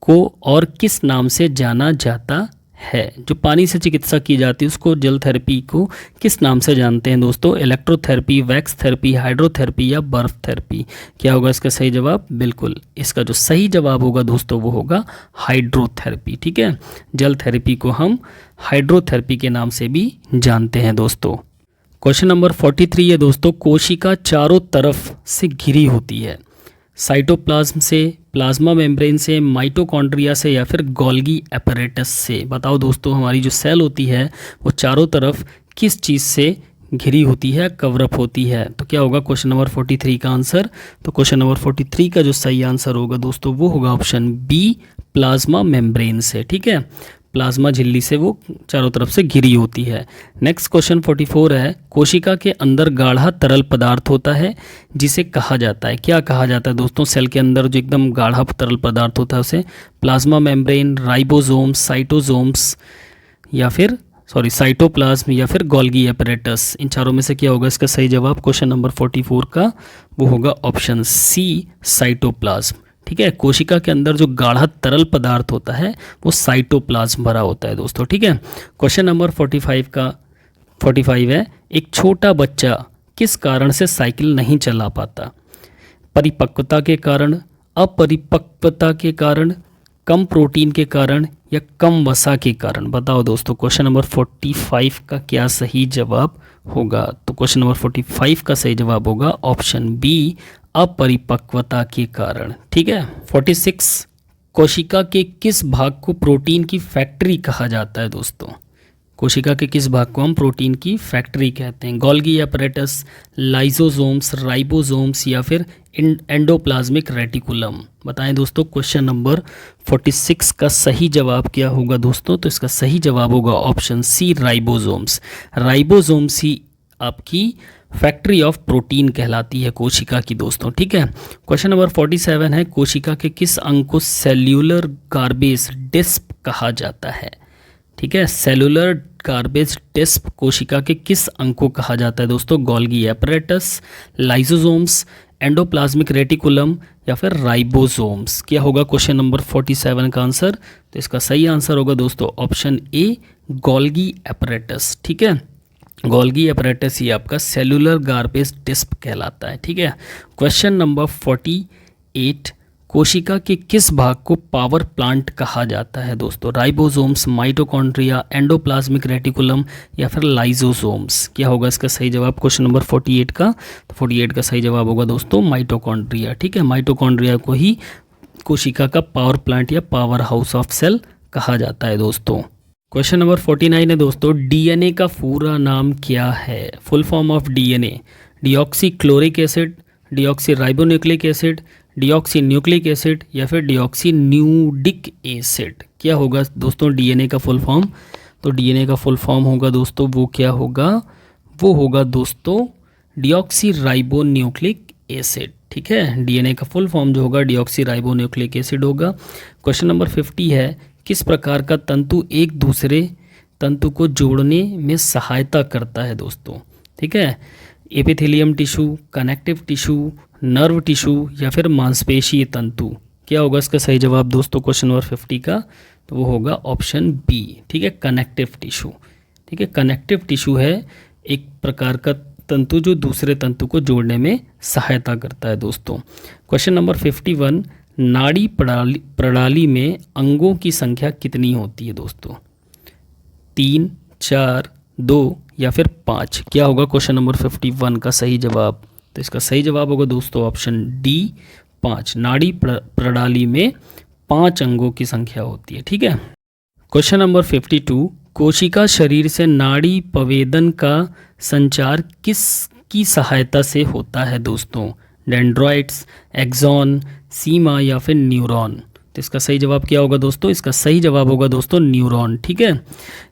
[SPEAKER 1] को और किस नाम से जाना जाता है? जो पानी से चिकित्सा की जाती है उसको जल थेरेपी को किस नाम से जानते हैं दोस्तों? इलेक्ट्रोथेरेपी, वैक्स थेरेपी, हाइड्रोथेरेपी या बर्फ थेरेपी? क्या होगा इसका सही जवाब? बिल्कुल, इसका जो सही जवाब होगा दोस्तों वो होगा हाइड्रोथेरेपी। ठीक है, जल थेरेपी को हम हाइड्रोथेरेपी के नाम से भी जानते हैं दोस्तों। क्वेश्चन नंबर 43 है दोस्तों, कोशिका चारों तरफ से घिरी होती है, साइटोप्लाज्म से, प्लाज्मा मेम्ब्रेन से, माइटोकॉन्ड्रिया से या फिर गोल्गी एपरेटस से? बताओ दोस्तों, हमारी जो सेल होती है वो चारों तरफ किस चीज़ से घिरी होती है, कवरअप होती है? तो क्या होगा क्वेश्चन नंबर 43 का आंसर? तो क्वेश्चन नंबर 43 का जो सही आंसर होगा दोस्तों वो होगा ऑप्शन बी, प्लाज्मा मेम्ब्रेन से। ठीक है, प्लाज्मा झिल्ली से वो चारों तरफ से घिरी होती है। नेक्स्ट क्वेश्चन 44 है, कोशिका के अंदर गाढ़ा तरल पदार्थ होता है जिसे कहा जाता है? क्या कहा जाता है दोस्तों? सेल के अंदर जो एकदम गाढ़ा तरल पदार्थ होता है उसे प्लाज्मा मेम्ब्रेन, राइबोसोम्स, साइटोसोम्स या फिर साइटोप्लाज्म या फिर गोल्गी एपरेटस? इन चारों में से क्या होगा इसका सही जवाब? क्वेश्चन नंबर 44 का वो होगा ऑप्शन सी, साइटोप्लाज्म। ठीक है, कोशिका के अंदर जो गाढ़ा तरल पदार्थ होता है वो साइटोप्लाज्म भरा होता है दोस्तों। ठीक है, क्वेश्चन नंबर 45 है, एक छोटा बच्चा किस कारण से साइकिल नहीं चला पाता? परिपक्वता के कारण, अपरिपक्वता के कारण, कम प्रोटीन के कारण या कम वसा के कारण? बताओ दोस्तों, क्वेश्चन नंबर 45 का क्या सही जवाब होगा? तो क्वेश्चन नंबर 45 का सही जवाब होगा ऑप्शन बी, अपरिपक्वता के कारण। ठीक है, 46, कोशिका के किस भाग को प्रोटीन की फैक्ट्री कहा जाता है दोस्तों? कोशिका के किस भाग को हम प्रोटीन की फैक्ट्री कहते हैं? गोल्गी एपरेटस, लाइसोसोम्स, राइबोसोम्स या फिर एंडोप्लाज्मिक रेटिकुलम? बताएं दोस्तों, क्वेश्चन नंबर 46 का सही जवाब क्या होगा दोस्तों? तो इसका सही जवाब होगा ऑप्शन सी, राइबोसोम्स। राइबोसोम्स ही आपकी फैक्ट्री ऑफ प्रोटीन कहलाती है कोशिका की दोस्तों। ठीक है, क्वेश्चन नंबर 47 है, कोशिका के किस अंग को सेल्यूलर गार्बेज डिस्क कहा जाता है? ठीक है, सेलुलर गार्बेज डिस्क कोशिका के किस अंग को कहा जाता है दोस्तों? Golgi apparatus, lysosomes, endoplasmic reticulum या फिर राइबोसोम्स? क्या होगा क्वेश्चन नंबर 47 का आंसर? तो इसका सही आंसर होगा दोस्तों ऑप्शन ए, गोल्गी एपरेटस। ठीक है, गोल्गी एपरेटस ही आपका सेलुलर गार्बेज डिस्क कहलाता है। ठीक है, क्वेश्चन नंबर 48, कोशिका के किस भाग को पावर प्लांट कहा जाता है दोस्तों? राइबोसोम्स, माइटोकॉन्ड्रिया, एंडोप्लाज्मिक रेटिकुलम या फिर लाइसोसोम्स? क्या होगा इसका सही जवाब क्वेश्चन नंबर 48 का? तो 48 का सही जवाब होगा दोस्तों माइटोकॉन्ड्रिया। ठीक है, माइटोकॉन्ड्रिया को ही कोशिका का पावर प्लांट या पावर हाउस ऑफ सेल कहा जाता है दोस्तों। क्वेश्चन नंबर 49 है दोस्तों, डीएनए का पूरा नाम क्या है? Full form of DNA, deoxy chloric acid, deoxy ribonucleic acid, deoxy nucleic acid या फिर डिऑक्सी न्यूडिक एसिड? क्या होगा दोस्तों डीएनए का फुल फॉर्म? तो डीएनए का फुल फॉर्म होगा दोस्तों वो क्या होगा? वो होगा दोस्तों डिऑक्सी राइबोन्यूक्लिक एसिड। ठीक है, डीएनए का फुल फॉर्म जो होगा डिऑक्सी राइबोन्यूक्लिक एसिड होगा। क्वेश्चन नंबर 50 है, किस प्रकार का तंतु एक दूसरे तंतु को जोड़ने में सहायता करता है दोस्तों? ठीक है, epithelium tissue, connective tissue, nerve tissue या फिर मांसपेशीय तंतु? क्या होगा इसका सही जवाब दोस्तों क्वेश्चन नंबर 50 का? तो वो होगा ऑप्शन बी, ठीक है, कनेक्टिव टिश्यू। ठीक है, कनेक्टिव टिश्यू है एक प्रकार का तंतु जो दूसरे तंतु को जोड़ने में सहायता करता है दोस्तों। क्वेश्चन नंबर 51, नाड़ी प्रणाली में अंगों की संख्या कितनी होती है दोस्तों? 3, 4, 2 या फिर 5? क्या होगा क्वेश्चन नंबर 51 का सही जवाब? तो इसका सही जवाब होगा दोस्तों ऑप्शन डी, 5। नाड़ी प्रणाली में 5 अंगों की संख्या होती है। ठीक है, क्वेश्चन नंबर 52, कोशिका शरीर से नाड़ी पवेदन का संचार किसकी सहायता से होता है दोस्तों? डेंड्राइट्स, एक्सॉन, सीमा या फिर न्यूरॉन? तो इसका सही जवाब क्या होगा दोस्तों? इसका सही जवाब होगा दोस्तों न्यूरॉन। ठीक है,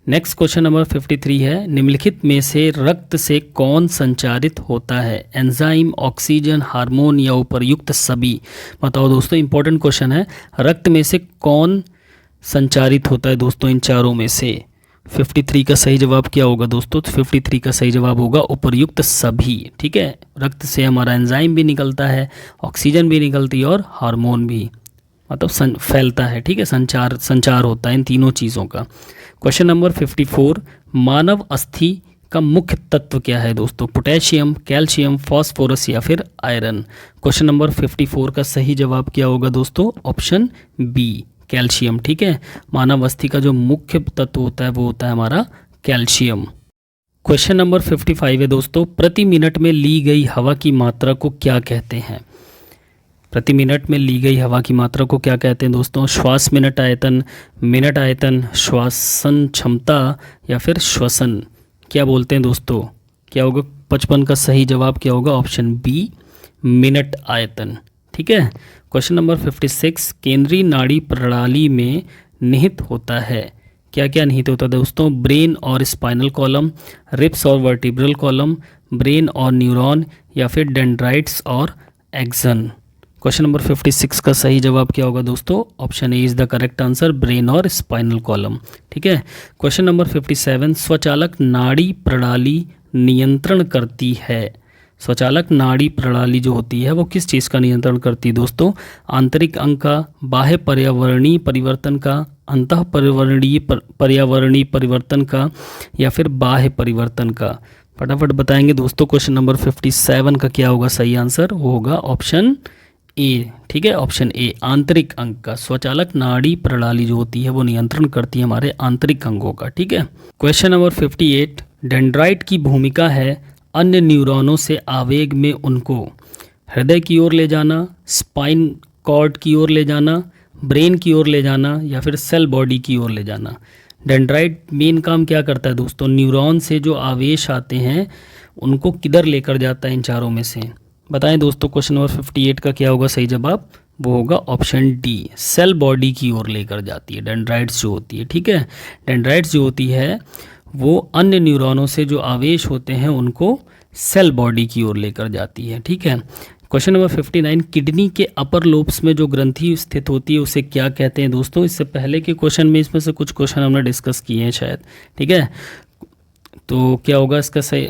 [SPEAKER 1] नेक्स्ट क्वेश्चन नंबर 53 है, निम्नलिखित में से रक्त से कौन संचारित होता है? एंजाइम, ऑक्सीजन, हार्मोन या उपर्युक्त सभी? बताओ दोस्तों, इंपॉर्टेंट क्वेश्चन है। रक्त में से कौन संचारित होता है दोस्तों इन चारों में से? 53 का सही जवाब क्या होगा दोस्तों? तो 53 का सही जवाब होगा उपर्युक्त सभी। ठीक है, रक्त से हमारा एंजाइम भी निकलता है, ऑक्सीजन भी निकलती है और हार्मोन भी मतलब फैलता है। ठीक है, संचार होता है इन तीनों चीज़ों का। क्वेश्चन नंबर 54, मानव अस्थि का मुख्य तत्व क्या है दोस्तों? पोटेशियम, कैल्शियम, फास्फोरस या फिर आयरन? क्वेश्चन नंबर 54 का सही जवाब क्या होगा दोस्तों? Option B, calcium. ठीक है, मानव अस्थि का जो मुख्य तत्व होता है वो होता है हमारा कैल्शियम। क्वेश्चन नंबर 55 है दोस्तों, प्रति मिनट में ली गई हवा की मात्रा को क्या कहते हैं? प्रति मिनट में ली गई हवा की मात्रा को क्या कहते हैं दोस्तों? श्वास मिनट आयतन, श्वासन क्षमता या फिर श्वसन? क्या बोलते हैं दोस्तों? क्या होगा 55 का सही जवाब? क्या होगा? ऑप्शन बी, मिनट आयतन। ठीक है, क्वेश्चन नंबर 56, केंद्रीय नाड़ी प्रणाली में निहित होता है? क्या क्या निहित होता है दोस्तों? ब्रेन और स्पाइनल कॉलम, रिब्स और वर्टिब्रल कॉलम, ब्रेन और न्यूरॉन या फिर डेंड्राइट्स और एक्सन? क्वेश्चन नंबर 56 का सही जवाब क्या होगा दोस्तों? Option A is the correct answer, brain और स्पाइनल कॉलम। ठीक है, क्वेश्चन नंबर 57, स्वचालक नाड़ी प्रणाली नियंत्रण करती है? स्वचालक नाड़ी प्रणाली जो होती है वो किस चीज़ का नियंत्रण करती है दोस्तों? आंतरिक अंग का, बाह्य पर्यावरणीय परिवर्तन का, अंतः पर्यावरणीय परिवर्तन का या फिर बाह्य परिवर्तन का? फटाफट बताएंगे दोस्तों। क्वेश्चन नंबर 57 का क्या होगा सही आंसर? वो होगा ऑप्शन ए। ठीक है, ऑप्शन ए, आंतरिक अंग का। स्वचालक नाड़ी प्रणाली जो होती है वो नियंत्रण करती है हमारे आंतरिक अंगों का। ठीक है, क्वेश्चन नंबर 58, डेंड्राइट की भूमिका है अन्य न्यूरॉनों से आवेग में उनको हृदय की ओर ले जाना, स्पाइन कॉर्ड की ओर ले जाना, ब्रेन की ओर ले जाना या फिर सेल बॉडी की ओर ले जाना? डेंड्राइट मेन काम क्या करता है दोस्तों? न्यूरॉन से जो आवेश आते हैं उनको किधर लेकर जाता है इन चारों में से? बताएं दोस्तों, क्वेश्चन नंबर 58 का क्या होगा सही जवाब? वो होगा ऑप्शन डी, सेल बॉडी की ओर लेकर जाती है डेंड्राइट्स जो होती है। ठीक है, डेंड्राइट्स जो होती है वो अन्य न्यूरॉनों से जो आवेश होते हैं उनको सेल बॉडी की ओर लेकर जाती है। ठीक है, क्वेश्चन नंबर 59, किडनी के अपर लोब्स में जो ग्रंथि स्थित होती है उसे क्या कहते हैं दोस्तों? इससे पहले के क्वेश्चन में इसमें से कुछ क्वेश्चन हमने डिस्कस किए हैं शायद। ठीक है, तो क्या होगा इसका सही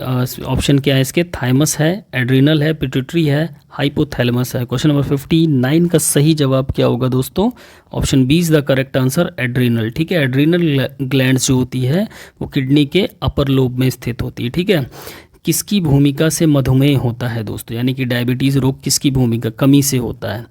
[SPEAKER 1] ऑप्शन? क्या है इसके? थाइमस है, एड्रिनल है, पिट्यूटरी है, हाइपोथैलेमस है? क्वेश्चन नंबर 59 का सही जवाब क्या होगा दोस्तों? Option B is the correct answer, adrenal. ठीक है, एड्रिनल ग्लैंड्स जो होती है वो किडनी के अपर लोब में स्थित होती है। ठीक है, किसकी भूमिका से मधुमेह होता है दोस्तों? यानी कि डायबिटीज़ रोग किसकी भूमिका, कमी से होता है?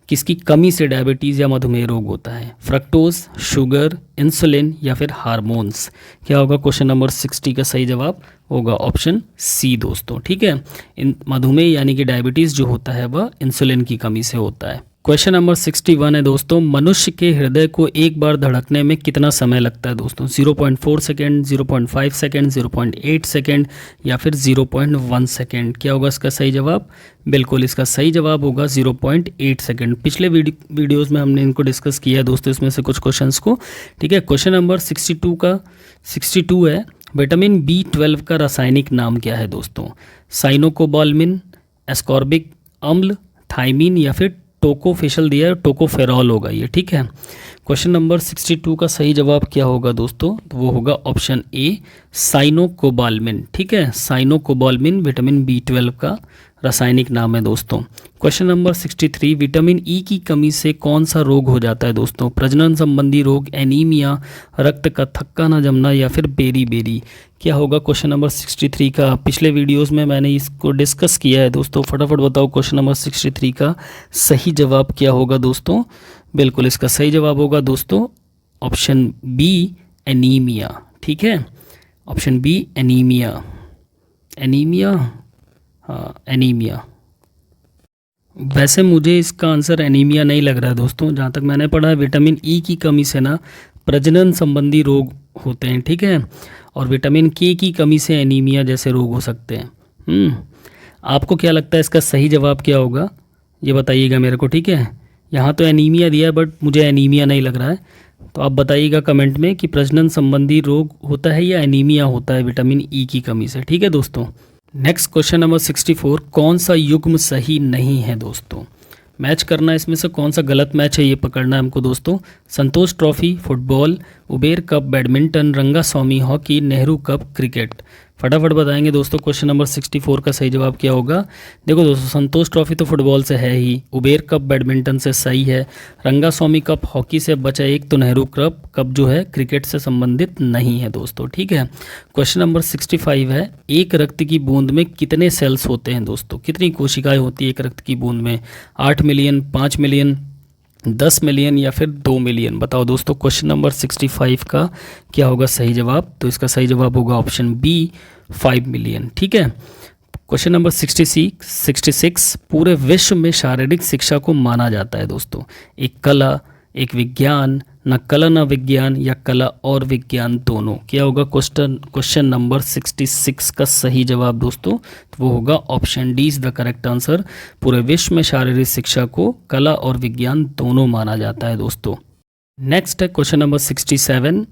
[SPEAKER 1] किसकी कमी से डायबिटीज़ या मधुमेह रोग होता है? फ्रक्टोज, शुगर, इंसुलिन या फिर हार्मोन्स? क्या होगा क्वेश्चन नंबर 60 का सही जवाब? होगा ऑप्शन सी दोस्तों। ठीक है, इन मधुमेह यानी कि डायबिटीज़ जो होता है वह इंसुलिन की कमी से होता है। क्वेश्चन नंबर 61 है दोस्तों, मनुष्य के हृदय को एक बार धड़कने में कितना समय लगता है दोस्तों? 0.4 सेकेंड, 0.5 सेकेंड, 0.8 सेकेंड या फिर 0.1 सेकेंड? क्या होगा इसका सही जवाब? बिल्कुल इसका सही जवाब होगा 0.8 सेकेंड। पिछले वीडियोज़ में हमने इनको डिस्कस किया है दोस्तों, इसमें से कुछ क्वेश्चंस को। ठीक है, क्वेश्चन नंबर 62 है, विटामिन B12 का रासायनिक नाम क्या है दोस्तों? साइनोकोबाल्मिन, एस्कॉर्बिक अम्ल, थाइमिन या फिर टोकोफेशल दिया है, टोकोफेरॉल होगा ये। ठीक है, क्वेश्चन नंबर 62 का सही जवाब क्या होगा दोस्तों? तो वो होगा ऑप्शन ए, साइनोकोबाल्मिन। ठीक है, साइनोकोबाल्मिन विटामिन B12 का रासायनिक नाम है दोस्तों। क्वेश्चन नंबर 63, विटामिन ई की कमी से कौन सा रोग हो जाता है दोस्तों? प्रजनन संबंधी रोग, एनीमिया, रक्त का थक्का न जमना या फिर बेरी। क्या होगा क्वेश्चन नंबर 63 का? पिछले वीडियोस में मैंने इसको डिस्कस किया है दोस्तों। फटाफट बताओ क्वेश्चन नंबर 63 का सही जवाब क्या होगा दोस्तों? बिल्कुल इसका सही जवाब होगा दोस्तों ऑप्शन बी, एनीमिया। ठीक है, ऑप्शन बी, एनीमिया। एनीमिया, हाँ एनीमिया। वैसे मुझे इसका आंसर एनीमिया नहीं लग रहा है दोस्तों। जहाँ तक मैंने पढ़ा है, विटामिन ई की कमी से ना प्रजनन संबंधी रोग होते हैं। ठीक है, और विटामिन के की कमी से एनीमिया जैसे रोग हो सकते हैं। आपको क्या लगता है इसका सही जवाब क्या होगा? ये बताइएगा मेरे को। ठीक है, यहाँ तो एनीमिया दिया है बट मुझे एनीमिया नहीं लग रहा है, तो आप बताइएगा कमेंट में कि प्रजनन संबंधी रोग होता है या एनीमिया होता है विटामिन ई की कमी से। ठीक है दोस्तों, नेक्स्ट क्वेश्चन नंबर 64, कौन सा युग्म सही नहीं है दोस्तों? मैच करना है, इसमें से कौन सा गलत मैच है ये पकड़ना है हमको दोस्तों। Santosh trophy football, Uber cup badminton, Rangaswami hockey, Nehru cup cricket. फटाफट बताएंगे दोस्तों क्वेश्चन नंबर 64 का सही जवाब क्या होगा। देखो दोस्तों, संतोष ट्रॉफी तो फुटबॉल से है ही, उबेर कप बैडमिंटन से सही है, रंगास्वामी कप हॉकी से बचा एक, तो नेहरू कप जो है क्रिकेट से संबंधित नहीं है दोस्तों। ठीक है, क्वेश्चन नंबर 65 है, एक रक्त की बूंद में कितने सेल्स होते हैं दोस्तों? कितनी कोशिकाएं होती है एक रक्त की बूंद में? 8 मिलियन, 5 मिलियन, 10 मिलियन या फिर 2 मिलियन? बताओ दोस्तों क्वेश्चन नंबर 65 का क्या होगा सही जवाब? तो इसका सही जवाब होगा ऑप्शन बी, 5 मिलियन। ठीक है, क्वेश्चन नंबर 66, पूरे विश्व में शारीरिक शिक्षा को माना जाता है दोस्तों एक कला, एक विज्ञान, न कला न विज्ञान, या कला और विज्ञान दोनों? क्या होगा क्वेश्चन नंबर 66 का सही जवाब दोस्तों? तो वो होगा option D is the correct answer. पूरे विश्व में शारीरिक शिक्षा को कला और विज्ञान दोनों माना जाता है दोस्तों। नेक्स्ट है क्वेश्चन नंबर 67,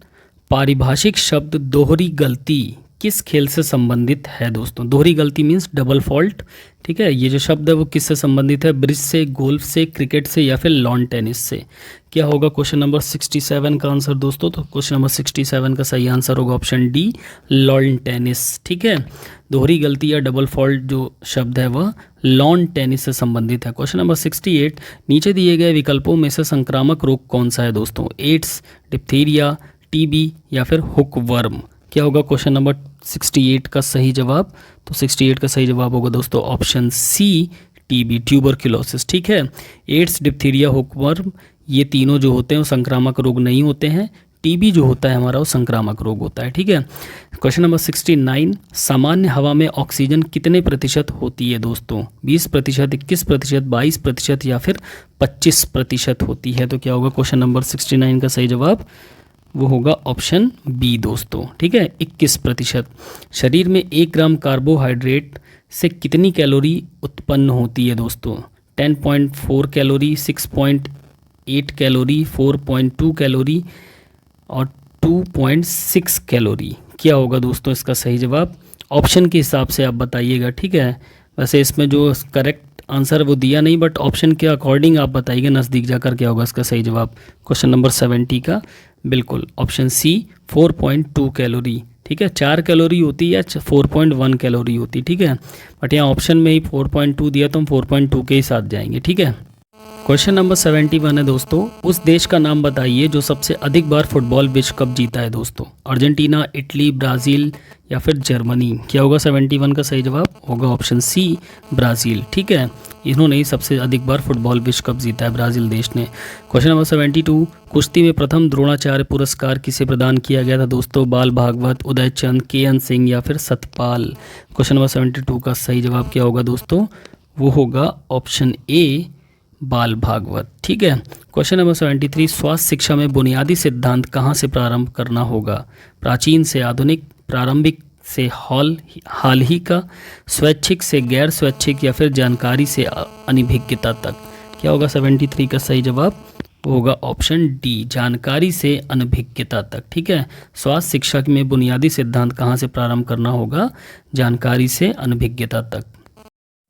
[SPEAKER 1] पारिभाषिक शब्द दोहरी गलती किस खेल से संबंधित है दोस्तों? दोहरी गलती मीन्स डबल फॉल्ट। ठीक है, ये जो शब्द है वो किससे संबंधित है? ब्रिज से, गोल्फ से, क्रिकेट से या फिर लॉन टेनिस से? क्या होगा क्वेश्चन नंबर 67 का आंसर दोस्तों? तो क्वेश्चन नंबर 67 का सही आंसर होगा ऑप्शन डी, लॉन टेनिस। ठीक है, दोहरी गलती या डबल फॉल्ट जो शब्द है वह लॉन टेनिस से संबंधित है। क्वेश्चन नंबर 68, नीचे दिए गए विकल्पों में से संक्रामक रोग कौन सा है दोस्तों? एड्स, डिप्थीरिया, टीबी या फिर हुक वर्म? क्या होगा क्वेश्चन नंबर 68 का सही जवाब? तो 68 का सही जवाब होगा दोस्तों ऑप्शन सी, टीबी, ट्यूबरक्लोसिस। ठीक है, एड्स, डिप्थीरिया, हुकवर्म ये तीनों जो होते हैं वो संक्रामक रोग नहीं होते हैं। टीबी जो होता है हमारा वो संक्रामक रोग होता है। ठीक है, क्वेश्चन नंबर 69, सामान्य हवा में ऑक्सीजन कितने प्रतिशत होती है दोस्तों? 20%, 21%, 22% या फिर 25% होती है? तो क्या होगा क्वेश्चन नंबर 69 का सही जवाब? वो होगा ऑप्शन बी दोस्तों। ठीक है, 21%। शरीर में 1 ग्राम कार्बोहाइड्रेट से कितनी कैलोरी उत्पन्न होती है दोस्तों? 10.4 कैलोरी, 6.8 कैलोरी, 4.2 कैलोरी और 2.6 कैलोरी? क्या होगा दोस्तों इसका सही जवाब? ऑप्शन के हिसाब से आप बताइएगा। ठीक है, वैसे इसमें जो करेक्ट आंसर वो दिया नहीं, बट ऑप्शन के अकॉर्डिंग आप बताइएगा नज़दीक जाकर क्या होगा इसका सही जवाब क्वेश्चन नंबर 70 का। बिल्कुल ऑप्शन सी, 4.2 कैलोरी। ठीक है, 4 कैलोरी होती है या 4.1 कैलोरी होती है? ठीक है, बट यहाँ ऑप्शन में ही 4.2 दिया तो हम 4.2 के ही साथ जाएंगे। ठीक है, क्वेश्चन नंबर 71 है दोस्तों, उस देश का नाम बताइए जो सबसे अधिक बार फुटबॉल विश्व कप जीता है दोस्तों? अर्जेंटीना, इटली, ब्राज़ील या फिर जर्मनी? क्या होगा 71 का सही जवाब? होगा ऑप्शन सी, ब्राज़ील। ठीक है, इन्होंने ही सबसे अधिक बार फुटबॉल विश्व कप जीता है, ब्राज़ील देश ने। क्वेश्चन नंबर 72, कुश्ती में प्रथम द्रोणाचार्य पुरस्कार किसे प्रदान किया गया था दोस्तों? बाल भागवत, उदय चंद, के.एन. सिंह या फिर सतपाल? क्वेश्चन नंबर 72 का सही जवाब क्या होगा दोस्तों? वो होगा ऑप्शन ए, बाल भागवत। ठीक है, क्वेश्चन नंबर 73, स्वास्थ्य शिक्षा में बुनियादी सिद्धांत कहाँ से प्रारंभ करना होगा? प्राचीन से आधुनिक, प्रारंभिक से हाल ही का, स्वैच्छिक से गैर स्वैच्छिक या फिर जानकारी से अनभिज्ञता तक? क्या होगा 73 का सही जवाब? होगा ऑप्शन डी, जानकारी से अनभिज्ञता तक। ठीक है, स्वास्थ्य शिक्षा में बुनियादी सिद्धांत कहाँ से प्रारंभ करना होगा? जानकारी से अनभिज्ञता तक।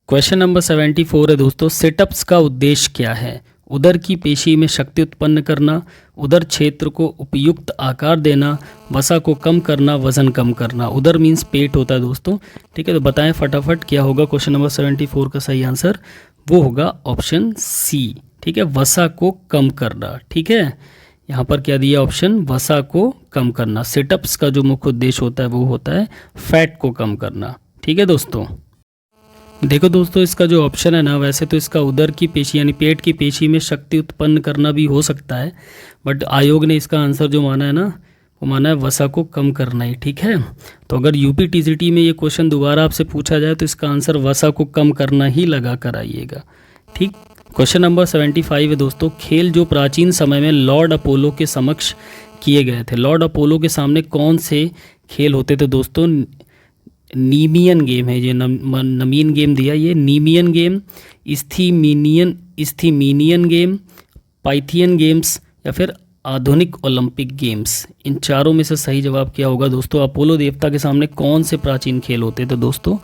[SPEAKER 1] क्वेश्चन नंबर 74 है दोस्तों, सिटअप्स का उद्देश्य क्या है? उदर की पेशी में शक्ति उत्पन्न करना, उदर क्षेत्र को उपयुक्त आकार देना, वसा को कम करना, वजन कम करना। उदर मीन्स पेट होता है दोस्तों, ठीक है। तो बताएं फटाफट क्या होगा क्वेश्चन नंबर 74 का सही आंसर, वो होगा ऑप्शन सी, ठीक है, वसा को कम करना, ठीक है। यहाँ पर क्या दिया ऑप्शन, वसा को कम करना। सिटअप्स का जो मुख्य उद्देश्य होता है वो होता है फैट को कम करना, ठीक है दोस्तों। देखो दोस्तों, इसका जो ऑप्शन है ना, वैसे तो इसका उदर की पेशी यानी पेट की पेशी में शक्ति उत्पन्न करना भी हो सकता है, बट आयोग ने इसका आंसर जो माना है ना, वो माना है वसा को कम करना ही, ठीक है। तो अगर यूपी टीजीटी में ये क्वेश्चन दोबारा आपसे पूछा जाए तो इसका आंसर वसा को कम करना ही लगा कर आइएगा, ठीक। क्वेश्चन नंबर 75 है दोस्तों, खेल जो प्राचीन समय में लॉर्ड अपोलो के समक्ष किए गए थे। लॉर्ड अपोलो के सामने कौन से खेल होते थे दोस्तों? नीमियन गेम है, ये नमीन गेम दिया, ये नीमियन गेम, इस्थीमीनियन गेम, पाइथियन गेम्स या फिर आधुनिक ओलंपिक गेम्स। इन चारों में से सही जवाब क्या होगा दोस्तों? अपोलो देवता के सामने कौन से प्राचीन खेल होते थे दोस्तों?